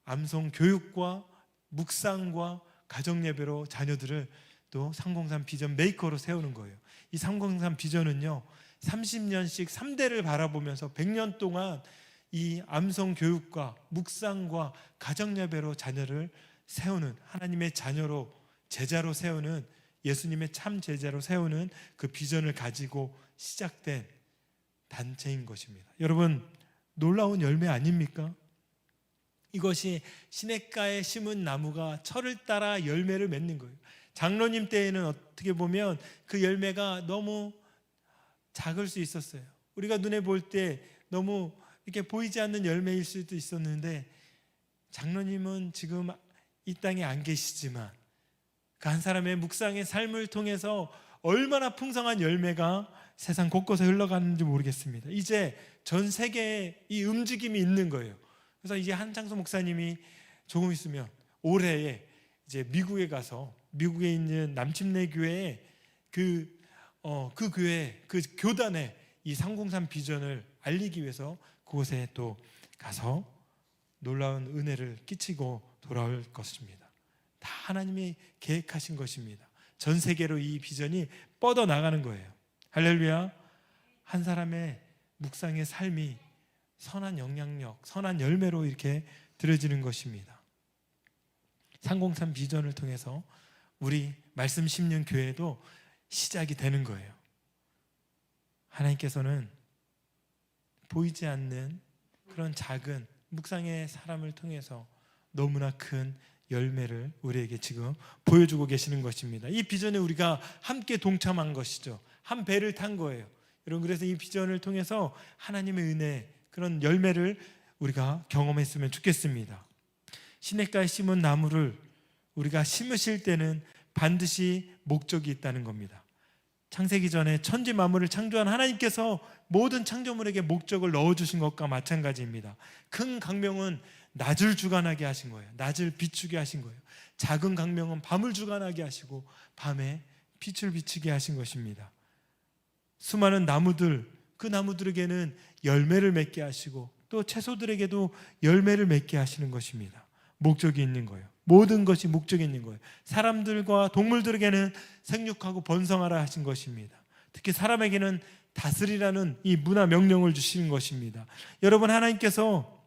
암송 교육과 묵상과 가정 예배로 자녀들을 또 303 비전 메이커로 세우는 거예요. 이 303 비전은요 30년씩 3대를 바라보면서 100년 동안 이 암송 교육과 묵상과 가정 예배로 자녀를 세우는, 하나님의 자녀로 제자로 세우는, 예수님의 참 제자로 세우는 그 비전을 가지고 시작된 단체인 것입니다. 여러분, 놀라운 열매 아닙니까? 이것이 시냇가에 심은 나무가 철을 따라 열매를 맺는 거예요. 장로님 때에는 어떻게 보면 그 열매가 너무 작을 수 있었어요. 우리가 눈에 볼 때 너무 이렇게 보이지 않는 열매일 수도 있었는데, 장로님은 지금 이 땅에 안 계시지만 그 한 사람의 묵상의 삶을 통해서 얼마나 풍성한 열매가 세상 곳곳에 흘러가는지 모르겠습니다. 이제 전 세계에 이 움직임이 있는 거예요. 그래서 이제 한창수 목사님이 조금 있으면 올해에 이제 미국에 가서 미국에 있는 남침내 교회에 그 교회 그 교단에 이 303 비전을 알리기 위해서 그곳에 또 가서 놀라운 은혜를 끼치고 돌아올 것입니다. 다 하나님이 계획하신 것입니다. 전 세계로 이 비전이 뻗어 나가는 거예요. 할렐루야. 한 사람의 묵상의 삶이 선한 영향력, 선한 열매로 이렇게 들어지는 것입니다. 303 비전을 통해서 우리 말씀 심는 교회도 시작이 되는 거예요. 하나님께서는 보이지 않는 그런 작은 묵상의 사람을 통해서 너무나 큰 열매를 우리에게 지금 보여주고 계시는 것입니다. 이 비전에 우리가 함께 동참한 것이죠. 한 배를 탄 거예요. 여러분, 그래서 이 비전을 통해서 하나님의 은혜, 그런 열매를 우리가 경험했으면 좋겠습니다. 시냇가에 심은 나무를 우리가 심으실 때는 반드시 목적이 있다는 겁니다. 창세기 전에 천지 만물을 창조한 하나님께서 모든 창조물에게 목적을 넣어주신 것과 마찬가지입니다. 큰 강명은 낮을 주관하게 하신 거예요. 낮을 비추게 하신 거예요. 작은 강명은 밤을 주관하게 하시고 밤에 빛을 비추게 하신 것입니다. 수많은 나무들, 그 나무들에게는 열매를 맺게 하시고 또 채소들에게도 열매를 맺게 하시는 것입니다. 목적이 있는 거예요. 모든 것이 목적이 있는 거예요. 사람들과 동물들에게는 생육하고 번성하라 하신 것입니다. 특히 사람에게는 다스리라는 이 문화 명령을 주시는 것입니다. 여러분, 하나님께서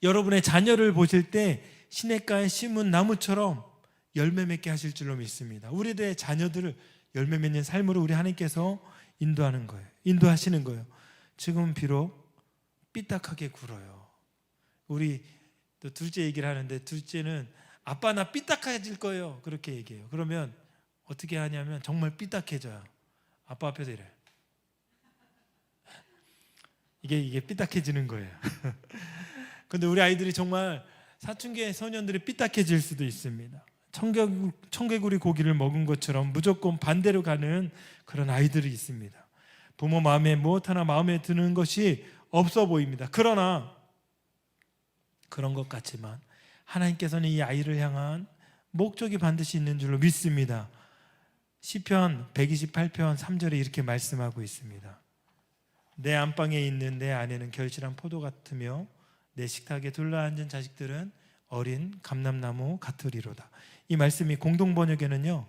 여러분의 자녀를 보실 때 시냇가에 심은 나무처럼 열매 맺게 하실 줄로 믿습니다. 우리들의 자녀들을 열매 맺는 삶으로 우리 하나님께서 인도하는 거예요. 인도하시는 거예요. 지금 비록 삐딱하게 굴어요. 우리 또 둘째 얘기를 하는데, 둘째는 아빠 나 삐딱해질 거예요, 그렇게 얘기해요. 그러면 어떻게 하냐면 정말 삐딱해져요. 아빠 앞에서 이래. 이게 삐딱해지는 거예요. 근데 우리 아이들이 정말 사춘기의 소년들이 삐딱해질 수도 있습니다. 청개구리 고기를 먹은 것처럼 무조건 반대로 가는 그런 아이들이 있습니다. 부모 마음에 무엇 하나 마음에 드는 것이 없어 보입니다. 그러나 그런 것 같지만 하나님께서는 이 아이를 향한 목적이 반드시 있는 줄로 믿습니다. 시편 128편 3절에 이렇게 말씀하고 있습니다. 내 안방에 있는 내 아내는 결실한 포도 같으며 내 식탁에 둘러앉은 자식들은 어린 감람나무 같으리로다. 이 말씀이 공동번역에는요,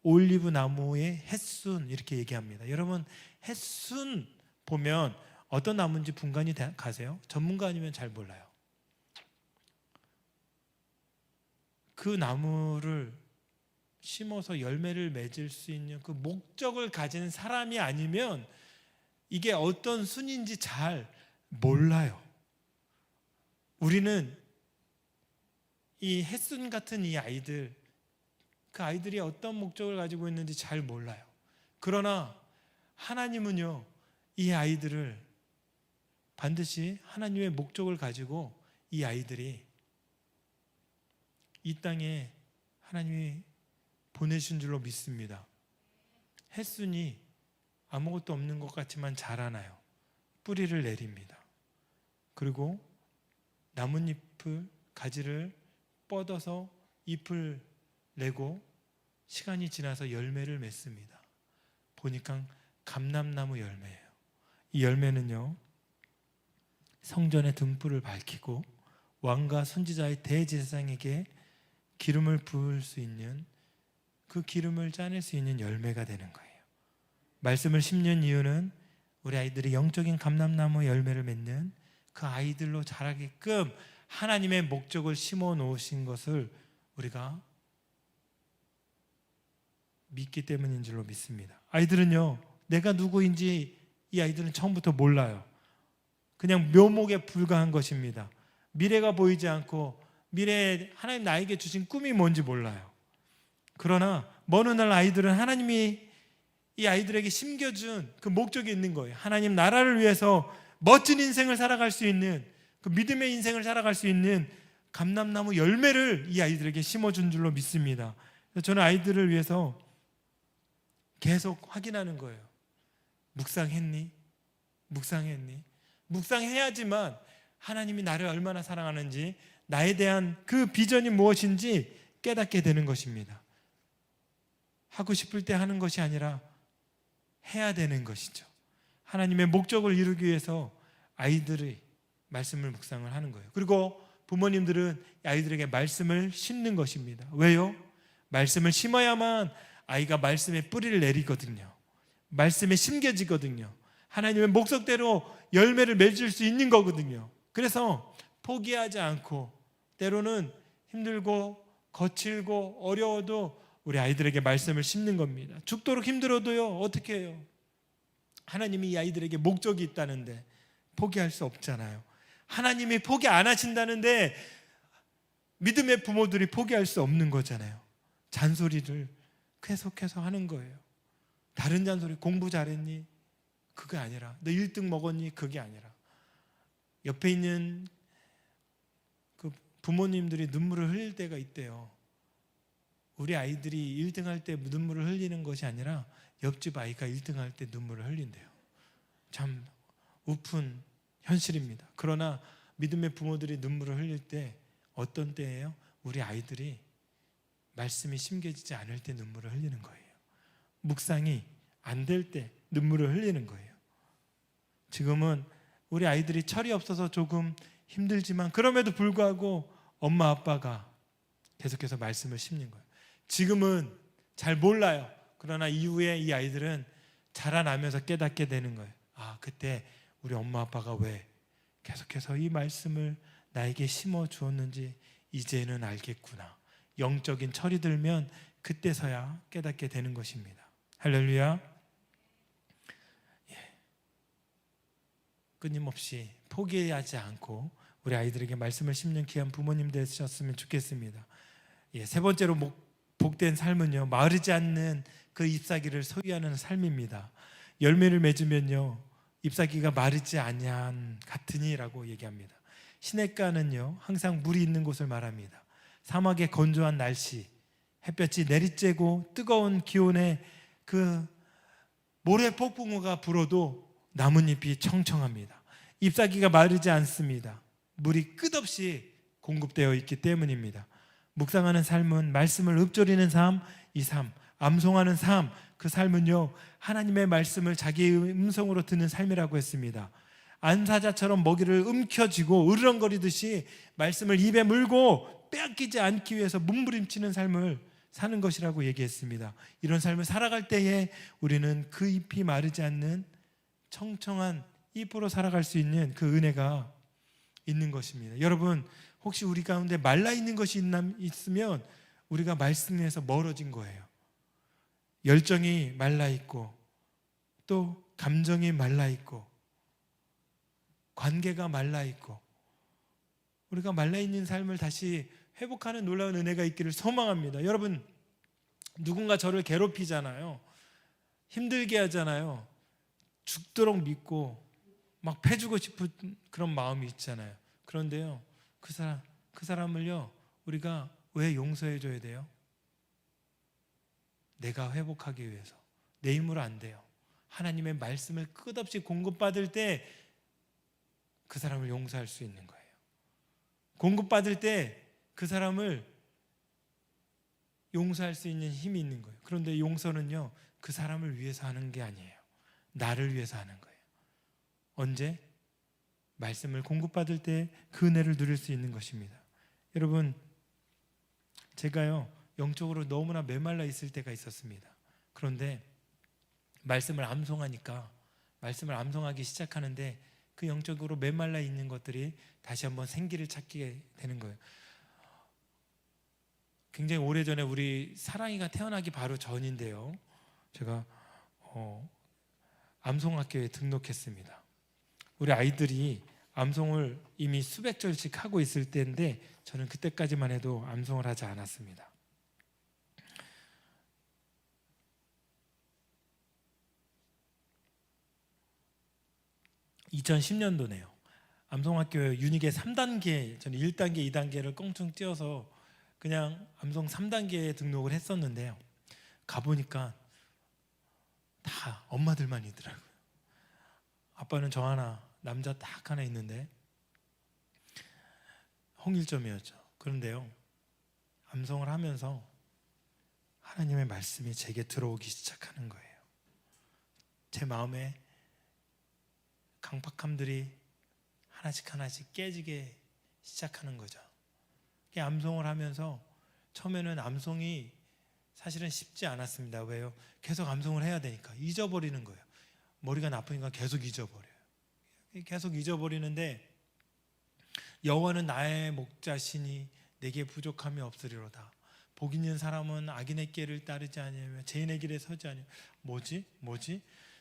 올리브 나무의 햇순 이렇게 얘기합니다. 여러분, 햇순 보면 어떤 나무인지 분간이 가세요? 전문가 아니면 잘 몰라요. 그 나무를 심어서 열매를 맺을 수 있는 그 목적을 가진 사람이 아니면 이게 어떤 순인지 잘 몰라요. 우리는 이 햇순 같은 이 아이들, 그 아이들이 어떤 목적을 가지고 있는지 잘 몰라요. 그러나 하나님은요, 이 아이들을 반드시 하나님의 목적을 가지고 이 아이들이 이 땅에 하나님이 보내신 줄로 믿습니다. 햇순이 아무것도 없는 것 같지만 자라나요. 뿌리를 내립니다. 그리고 나뭇잎을, 가지를 뻗어서 잎을 내고 시간이 지나서 열매를 맺습니다. 보니까 감람나무 열매예요. 이 열매는요, 성전의 등불을 밝히고 왕과 선지자의 대제사장에게 기름을 부을 수 있는, 그 기름을 짜낼 수 있는 열매가 되는 거예요. 말씀을 심는 이유는 우리 아이들이 영적인 감람나무 열매를 맺는 그 아이들로 자라게끔 하나님의 목적을 심어 놓으신 것을 우리가 믿기 때문인 줄로 믿습니다. 아이들은요, 내가 누구인지 이 아이들은 처음부터 몰라요. 그냥 묘목에 불과한 것입니다. 미래가 보이지 않고 미래에 하나님 나에게 주신 꿈이 뭔지 몰라요. 그러나 먼 훗날 아이들은 하나님이 이 아이들에게 심겨준 그 목적이 있는 거예요. 하나님 나라를 위해서 멋진 인생을 살아갈 수 있는, 그 믿음의 인생을 살아갈 수 있는 감람나무 열매를 이 아이들에게 심어준 줄로 믿습니다. 저는 아이들을 위해서 계속 확인하는 거예요. 묵상했니? 묵상했니? 묵상해야지만 하나님이 나를 얼마나 사랑하는지, 나에 대한 그 비전이 무엇인지 깨닫게 되는 것입니다. 하고 싶을 때 하는 것이 아니라 해야 되는 것이죠. 하나님의 목적을 이루기 위해서 아이들의 말씀을 묵상을 하는 거예요. 그리고 부모님들은 아이들에게 말씀을 심는 것입니다. 왜요? 말씀을 심어야만 아이가 말씀에 뿌리를 내리거든요. 말씀에 심겨지거든요. 하나님의 목적대로 열매를 맺을 수 있는 거거든요. 그래서 포기하지 않고, 때로는 힘들고 거칠고 어려워도 우리 아이들에게 말씀을 심는 겁니다. 죽도록 힘들어도요, 어떻게 해요? 하나님이 이 아이들에게 목적이 있다는데 포기할 수 없잖아요. 하나님이 포기 안 하신다는데 믿음의 부모들이 포기할 수 없는 거잖아요. 잔소리를 계속해서 하는 거예요. 다른 잔소리, 공부 잘했니? 그게 아니라, 너 1등 먹었니? 그게 아니라, 옆에 있는 그 부모님들이 눈물을 흘릴 때가 있대요. 우리 아이들이 1등 할 때 눈물을 흘리는 것이 아니라 옆집 아이가 1등 할 때 눈물을 흘린대요. 참 우픈 현실입니다. 그러나 믿음의 부모들이 눈물을 흘릴 때 어떤 때예요? 우리 아이들이 말씀이 심겨지지 않을 때 눈물을 흘리는 거예요. 묵상이 안 될 때 눈물을 흘리는 거예요. 지금은 우리 아이들이 철이 없어서 조금 힘들지만 그럼에도 불구하고 엄마 아빠가 계속해서 말씀을 심는 거예요. 지금은 잘 몰라요. 그러나 이후에 이 아이들은 자라나면서 깨닫게 되는 거예요. 아, 그때 우리 엄마 아빠가 왜 계속해서 이 말씀을 나에게 심어 주었는지 이제는 알겠구나. 영적인 철이 들면 그때서야 깨닫게 되는 것입니다. 할렐루야. 끊임없이 포기하지 않고 우리 아이들에게 말씀을 심는 귀한 부모님 되셨으면 좋겠습니다. 세 번째로 복된 삶은요, 마르지 않는 그 잎사귀를 소유하는 삶입니다. 열매를 맺으면요, 잎사귀가 마르지 아니한 같으니라고 얘기합니다. 시냇가는요, 항상 물이 있는 곳을 말합니다. 사막의 건조한 날씨, 햇볕이 내리쬐고 뜨거운 기온에 그 모래 폭풍우가 불어도 나뭇잎이 청청합니다. 잎사귀가 마르지 않습니다. 물이 끝없이 공급되어 있기 때문입니다. 묵상하는 삶은 말씀을 읊조리는 삶, 이 삶, 암송하는 삶, 그 삶은요, 하나님의 말씀을 자기의 음성으로 듣는 삶이라고 했습니다. 안사자처럼 먹이를 움켜쥐고 으르렁거리듯이 말씀을 입에 물고 빼앗기지 않기 위해서 몸부림치는 삶을 사는 것이라고 얘기했습니다. 이런 삶을 살아갈 때에 우리는 그 잎이 마르지 않는 청청한 잎으로 살아갈 수 있는 그 은혜가 있는 것입니다. 여러분, 혹시 우리 가운데 말라있는 것이 있으면 우리가 말씀에서 멀어진 거예요. 열정이 말라있고 또 감정이 말라있고 관계가 말라있고, 우리가 말라있는 삶을 다시 회복하는 놀라운 은혜가 있기를 소망합니다. 여러분, 누군가 저를 괴롭히잖아요. 힘들게 하잖아요. 죽도록 믿고 막 패주고 싶은 그런 마음이 있잖아요. 그런데요, 그 사람을요, 우리가 왜 용서해 줘야 돼요? 내가 회복하기 위해서. 내 힘으로 안 돼요. 하나님의 말씀을 끝없이 공급받을 때 그 사람을 용서할 수 있는 거예요. 공급받을 때 그 사람을 용서할 수 있는 힘이 있는 거예요. 그런데 용서는요, 그 사람을 위해서 하는 게 아니에요. 나를 위해서 하는 거예요. 언제? 말씀을 공급받을 때 그 은혜를 누릴 수 있는 것입니다. 여러분, 제가요, 영적으로 너무나 메말라 있을 때가 있었습니다. 그런데 말씀을 암송하기 시작하는데 그 영적으로 메말라 있는 것들이 다시 한번 생기를 찾게 되는 거예요. 굉장히 오래전에 우리 사랑이가 태어나기 바로 전인데요, 제가 암송학교에 등록했습니다. 우리 아이들이 암송을 이미 수백 절씩 하고 있을 때인데 저는 그때까지만 해도 암송을 하지 않았습니다. (2010년도네요) 암송학교 유닉의 3단계, 저는 1단계, 2단계를 껑충 띄어서 그냥 암송 3단계에 등록을 했었는데요, 가보니까 다 엄마들만 있더라고요. 아빠는 저 하나, 남자 딱 하나 있는데 홍일점이었죠. 그런데요, 암송을 하면서 하나님의 말씀이 제게 들어오기 시작하는 거예요. 제 마음에 강팍함들이 하나씩 깨지게 시작하는 거죠. 암송을 하면서 처음에는 암송이 사실은 쉽지 않았습니다. 왜요? 계속 암송을 해야 되니까 잊어버리는 거예요. 머리가 나쁘니까 계속 잊어버려요. 계속 잊어버리는데 여호와는 나의 목자시니 내게 부족함이 없으리로다. 복 있는 사람은 악인의 길을 따르지 아니하며 죄인의 길에 서지 아니하며 뭐지?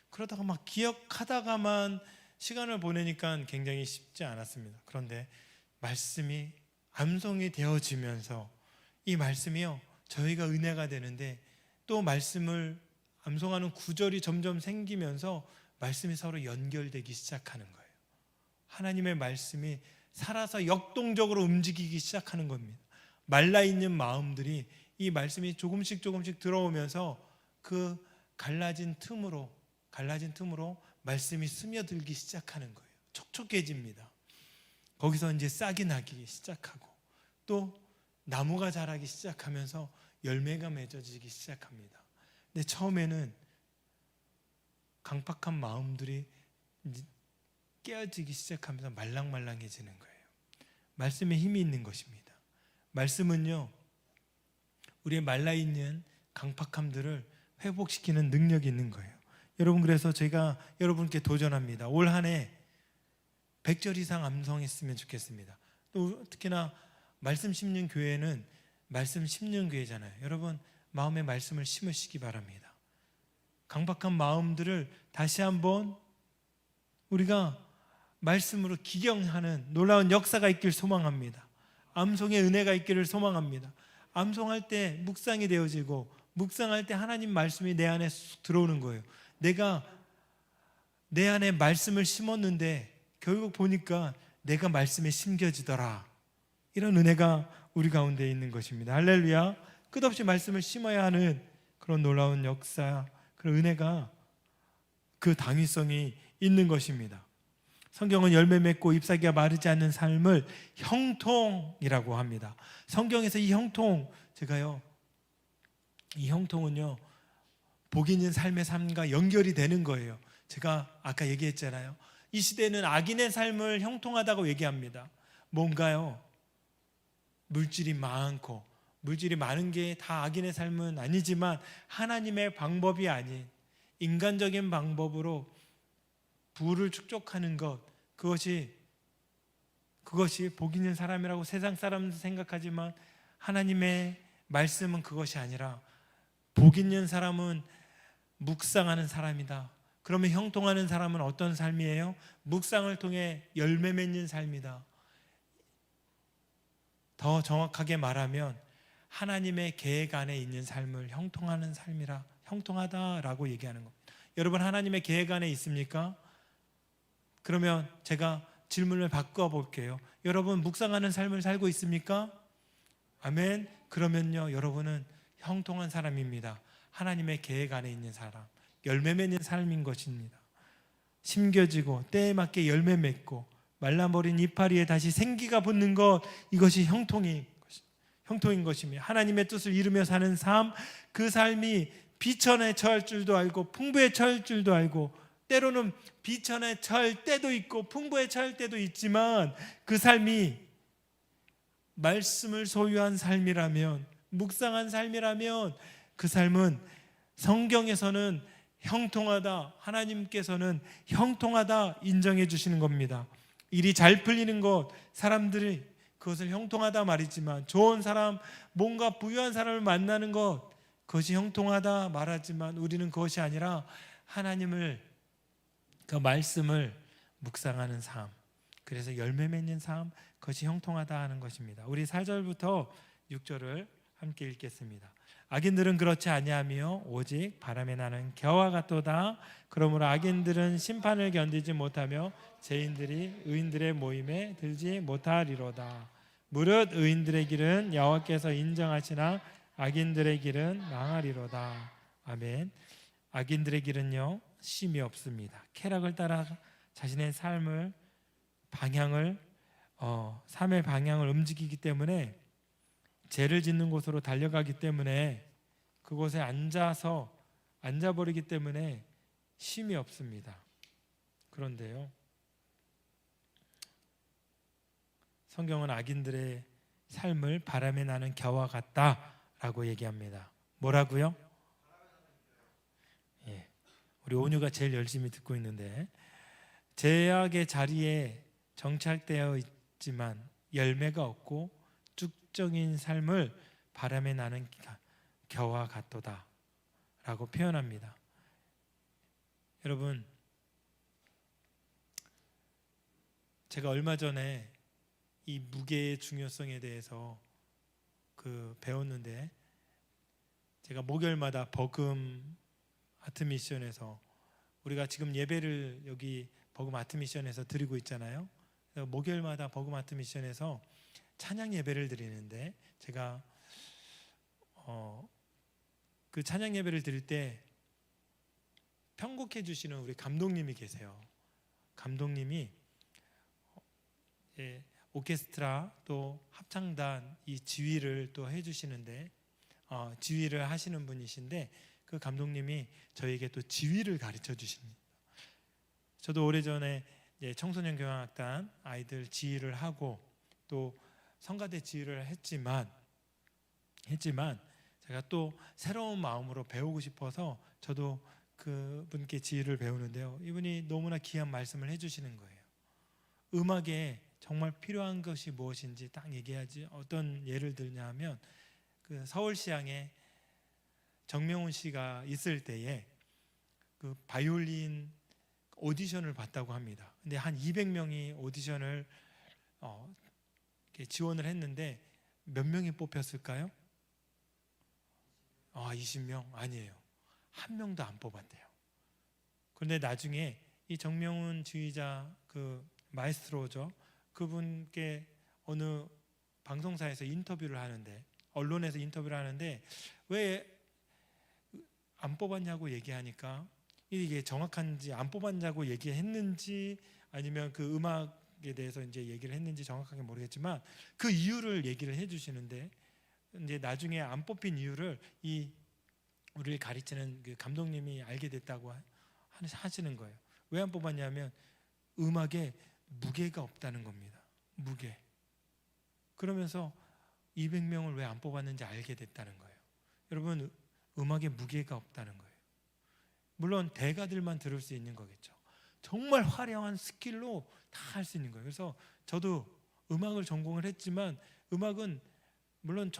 그러다가 막 기억하다가만 시간을 보내니까 굉장히 쉽지 않았습니다. 그런데 말씀이 암송이 되어지면서 이 말씀이요, 저희가 은혜가 되는데 또 말씀을 암송하는 구절이 점점 생기면서 말씀이 서로 연결되기 시작하는 거예요. 하나님의 말씀이 살아서 역동적으로 움직이기 시작하는 겁니다. 말라있는 마음들이 이 말씀이 조금씩 들어오면서 그 갈라진 틈으로 말씀이 스며들기 시작하는 거예요. 촉촉해집니다. 거기서 이제 싹이 나기 시작하고 또 나무가 자라기 시작하면서 열매가 맺어지기 시작합니다. 근데 처음에는 강팍한 마음들이 깨어지기 시작하면서 말랑말랑해지는 거예요. 말씀에 힘이 있는 것입니다. 말씀은요, 우리의 말라있는 강팍함들을 회복시키는 능력이 있는 거예요. 여러분, 그래서 제가 여러분께 도전합니다. 올 한 해 100절 이상 암송했으면 좋겠습니다. 또 특히나 말씀 심는 교회는 말씀 심는 교회잖아요. 여러분, 마음에 말씀을 심으시기 바랍니다. 강박한 마음들을 다시 한번 우리가 말씀으로 기경하는 놀라운 역사가 있길 소망합니다. 암송의 은혜가 있기를 소망합니다. 암송할 때 묵상이 되어지고 묵상할 때 하나님 말씀이 내 안에 들어오는 거예요. 내가 내 안에 말씀을 심었는데 결국 보니까 내가 말씀에 심겨지더라. 이런 은혜가 우리 가운데 있는 것입니다. 할렐루야. 끝없이 말씀을 심어야 하는 그런 놀라운 역사, 그런 은혜가, 그 당위성이 있는 것입니다. 성경은 열매 맺고 잎사귀가 마르지 않는 삶을 형통이라고 합니다. 성경에서 이 형통, 이 형통은요, 복 있는 삶의 삶과 연결이 되는 거예요. 제가 아까 얘기했잖아요. 이 시대는 악인의 삶을 형통하다고 얘기합니다. 뭔가요? 물질이 많은 게 다 악인의 삶은 아니지만 하나님의 방법이 아닌 인간적인 방법으로 부를 축적하는 것, 그것이 복 있는 사람이라고 세상 사람도 생각하지만 하나님의 말씀은 그것이 아니라 복 있는 사람은 묵상하는 사람이다. 그러면 형통하는 사람은 어떤 삶이에요? 묵상을 통해 열매 맺는 삶이다. 더 정확하게 말하면 하나님의 계획 안에 있는 삶을 형통하는 삶이라, 형통하다라고 얘기하는 겁니다. 여러분, 하나님의 계획 안에 있습니까? 그러면 제가 질문을 바꿔 볼게요. 여러분, 묵상하는 삶을 살고 있습니까? 아멘. 그러면요, 여러분은 형통한 사람입니다. 하나님의 계획 안에 있는 사람, 열매 맺는 삶인 것입니다. 심겨지고 때에 맞게 열매 맺고 말라버린 이파리에 다시 생기가 붙는 것, 이것이 형통인 것이며 하나님의 뜻을 이루며 사는 삶, 그 삶이 비천에 처할 줄도 알고 풍부에 처할 줄도 알고, 때로는 비천에 처할 때도 있고 풍부에 처할 때도 있지만, 그 삶이 말씀을 소유한 삶이라면, 묵상한 삶이라면, 그 삶은 성경에서는 형통하다, 하나님께서는 형통하다 인정해 주시는 겁니다. 일이 잘 풀리는 것, 사람들이 그것을 형통하다 말이지만, 좋은 사람, 뭔가 부유한 사람을 만나는 것, 그것이 형통하다 말하지만, 우리는 그것이 아니라 하나님을, 그 말씀을 묵상하는 삶, 그래서 열매 맺는 삶, 그것이 형통하다 하는 것입니다. 우리 4절부터 6절을 함께 읽겠습니다. 악인들은 그렇지 아니하며 오직 바람에 나는 겨와 같도다. 그러므로 악인들은 심판을 견디지 못하며 죄인들이 의인들의 모임에 들지 못하리로다. 무릇 의인들의 길은 여호와께서 인정하시나 악인들의 길은 망하리로다. 아멘. 악인들의 길은요, 쉼이 없습니다. 쾌락을 따라 자신의 삶의 방향을 움직이기 때문에, 죄를 짓는 곳으로 달려가기 때문에, 그곳에 앉아버리기 때문에 쉼이 없습니다. 그런데요, 성경은 악인들의 삶을 바람에 나는 겨와 같다라고 얘기합니다. 뭐라고요? 예, 우리 온유가 제일 열심히 듣고 있는데, 제약의 자리에 정착되어 있지만 열매가 없고 쭉정인 삶을 바람에 나는 겨와 같도다 라고 표현합니다. 여러분, 제가 얼마 전에 이 무게의 중요성에 대해서 배웠는데, 제가 목요일마다 버금 아트미션에서, 우리가 지금 예배를 여기 버금 아트미션에서 드리고 있잖아요. 목요일마다 버금 아트미션에서 찬양 예배를 드리는데, 제가 그 찬양 예배를 드릴 때 편곡해 주시는 우리 감독님이 계세요. 감독님이 오케스트라 또 합창단 이 지휘를 또 해주시는데, 지휘를 하시는 분이신데, 그 감독님이 저에게 또 지휘를 가르쳐 주십니다. 저도 오래전에 청소년 교향악단 아이들 지휘를 하고 또 성가대 지휘를 했지만 제가 또 새로운 마음으로 배우고 싶어서 저도 그분께 지휘를 배우는데요, 이분이 너무나 귀한 말씀을 해주시는 거예요. 음악에 정말 필요한 것이 무엇인지 딱 얘기하지. 어떤 예를 들냐 하면, 그 서울시향에 정명훈 씨가 있을 때에 그 바이올린 오디션을 봤다고 합니다. 근데 한 200명이 오디션을 지원을 했는데 몇 명이 뽑혔을까요? 20명? 아니에요. 한 명도 안 뽑았대요. 그런데 나중에 이 정명훈 지휘자, 그 마에스트로죠, 그분께 어느 방송사에서 인터뷰를 하는데, 언론에서 인터뷰를 하는데, 왜 안 뽑았냐고 얘기하니까, 이게 정확한지 안 뽑았냐고 얘기했는지 아니면 그 음악에 대해서 이제 얘기를 했는지 정확하게 모르겠지만, 그 이유를 얘기를 해주시는데, 이제 나중에 안 뽑힌 이유를 우리를 가르치는 그 감독님이 알게 됐다고 하시는 거예요. 왜 안 뽑았냐면 음악에 무게가 없다는 겁니다. 무게. 그러면서 200명을 왜 안 뽑았는지 알게 됐다는 거예요. 여러분, 음악에 무게가 없다는 거예요. 물론 대가들만 들을 수 있는 거겠죠. 정말 화려한 스킬로 다 할 수 있는 거예요. 그래서 저도 음악을 전공을 했지만, 음악은 물론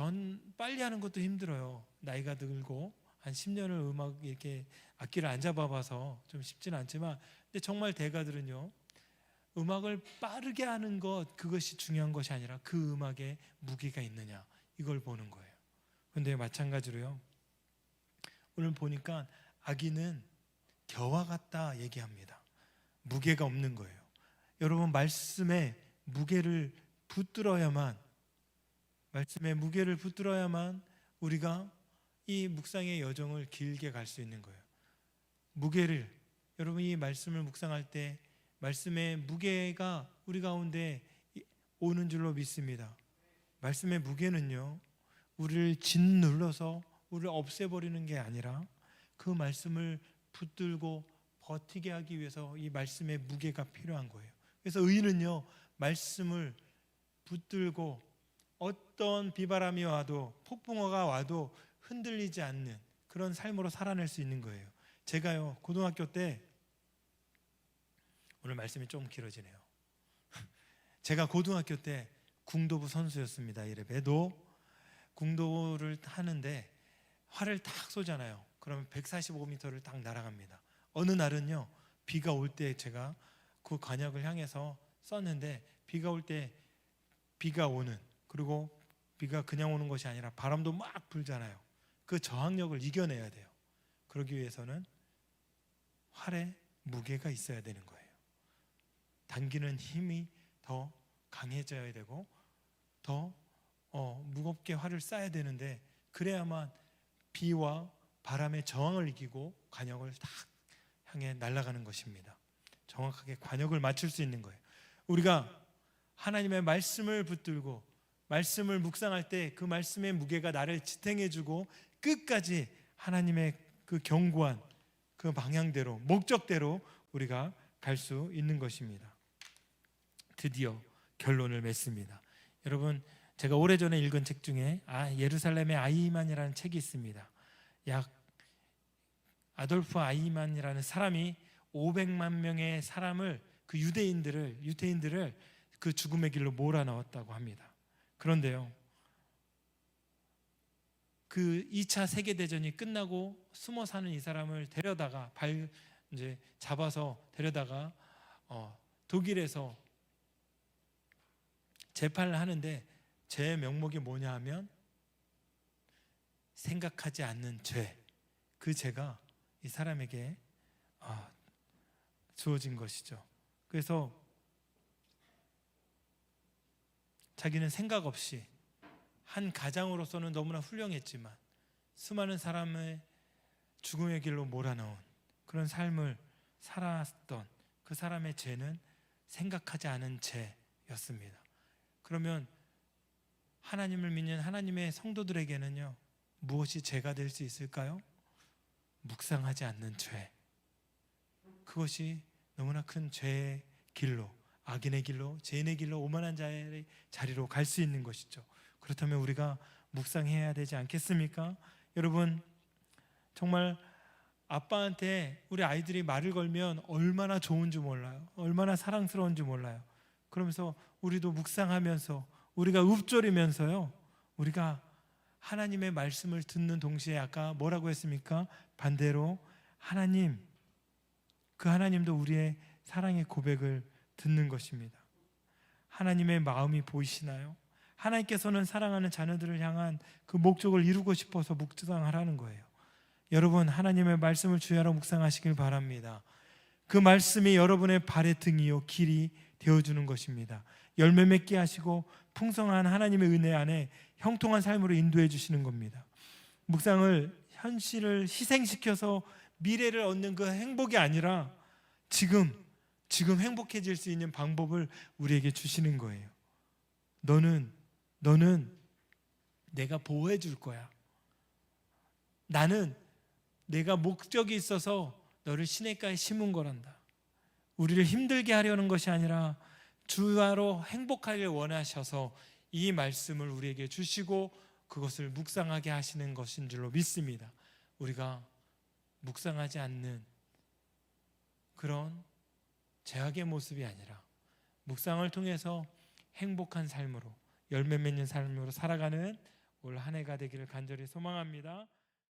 빨리 하는 것도 힘들어요. 나이가 들고 한 10년을 음악 이렇게 악기를 안 잡아봐서 좀 쉽지는 않지만, 근데 정말 대가들은요, 음악을 빠르게 하는 것, 그것이 중요한 것이 아니라 그 음악에 무게가 있느냐, 이걸 보는 거예요. 그런데 마찬가지로요, 오늘 보니까 악인은 겨와 같다 얘기합니다. 무게가 없는 거예요. 여러분, 말씀에 무게를 붙들어야만 우리가 이 묵상의 여정을 길게 갈 수 있는 거예요. 무게를, 여러분이 이 말씀을 묵상할 때 말씀의 무게가 우리 가운데 오는 줄로 믿습니다. 말씀의 무게는요, 우리를 짓눌러서 우리를 없애버리는 게 아니라 그 말씀을 붙들고 버티게 하기 위해서 이 말씀의 무게가 필요한 거예요. 그래서 의인은요, 말씀을 붙들고 어떤 비바람이 와도 폭풍우가 와도 흔들리지 않는 그런 삶으로 살아낼 수 있는 거예요. 제가요, 고등학교 때, 오늘 말씀이 좀 길어지네요. 제가 고등학교 때 궁도부 선수였습니다. 이래봬도 궁도를 하는데 활을 탁 쏘잖아요. 그러면 145m를 딱 날아갑니다. 어느 날은요, 비가 올 때 제가 그 관역을 향해서 쐈는데, 비가 올 때 비가 오는, 그리고 비가 그냥 오는 것이 아니라 바람도 막 불잖아요. 그 저항력을 이겨내야 돼요. 그러기 위해서는 활에 무게가 있어야 되는 거예요. 당기는 힘이 더 강해져야 되고 더 무겁게 활을 쏴야 되는데, 그래야만 비와 바람의 저항을 이기고 관역을 딱 향해 날아가는 것입니다. 정확하게 관역을 맞출 수 있는 거예요. 우리가 하나님의 말씀을 붙들고 말씀을 묵상할 때 그 말씀의 무게가 나를 지탱해주고 끝까지 하나님의 그 견고한 그 방향대로, 목적대로 우리가 갈 수 있는 것입니다. 드디어 결론을 맺습니다. 여러분, 제가 오래전에 읽은 책 중에 예루살렘의 아이만이라는 책이 있습니다. 아돌프 아이만이라는 사람이 500만 명의 사람을, 그 유대인들을 그 죽음의 길로 몰아넣었다고 합니다. 그런데요, 그 2차 세계대전이 끝나고 숨어 사는 이 사람을 데려다가 이제 잡아서 데려다가 독일에서 재판을 하는데, 제 명목이 뭐냐 하면 생각하지 않는 죄, 그 죄가 이 사람에게 주어진 것이죠. 그래서 자기는 생각 없이, 한 가장으로서는 너무나 훌륭했지만 수많은 사람의 죽음의 길로 몰아넣은 그런 삶을 살았던 그 사람의 죄는 생각하지 않은 죄였습니다. 그러면 하나님을 믿는 하나님의 성도들에게는요, 무엇이 죄가 될 수 있을까요? 묵상하지 않는 죄, 그것이 너무나 큰 죄의 길로, 악인의 길로, 죄인의 길로, 오만한 자의 자리로 갈 수 있는 것이죠. 그렇다면 우리가 묵상해야 되지 않겠습니까? 여러분, 정말 아빠한테 우리 아이들이 말을 걸면 얼마나 좋은지 몰라요. 얼마나 사랑스러운지 몰라요. 그러면서 우리도 묵상하면서, 우리가 읊조리면서요, 우리가 하나님의 말씀을 듣는 동시에, 아까 뭐라고 했습니까? 반대로 하나님, 그 하나님도 우리의 사랑의 고백을 듣는 것입니다. 하나님의 마음이 보이시나요? 하나님께서는 사랑하는 자녀들을 향한 그 목적을 이루고 싶어서 묵상하라는 거예요. 여러분, 하나님의 말씀을 주야로 묵상하시길 바랍니다. 그 말씀이 여러분의 발의 등이요 길이 되어주는 것입니다. 열매 맺게 하시고 풍성한 하나님의 은혜 안에 형통한 삶으로 인도해 주시는 겁니다. 묵상을 현실을 희생시켜서 미래를 얻는 그 행복이 아니라 지금 행복해질 수 있는 방법을 우리에게 주시는 거예요. 너는 내가 보호해 줄 거야. 나는 내가 목적이 있어서 너를 시냇가에 심은 거란다. 우리를 힘들게 하려는 것이 아니라 주야로 행복하길 원하셔서 이 말씀을 우리에게 주시고 그것을 묵상하게 하시는 것인 줄로 믿습니다. 우리가 묵상하지 않는 그런 죄악의 모습이 아니라 묵상을 통해서 행복한 삶으로, 열매 맺는 삶으로 살아가는 올 한 해가 되기를 간절히 소망합니다.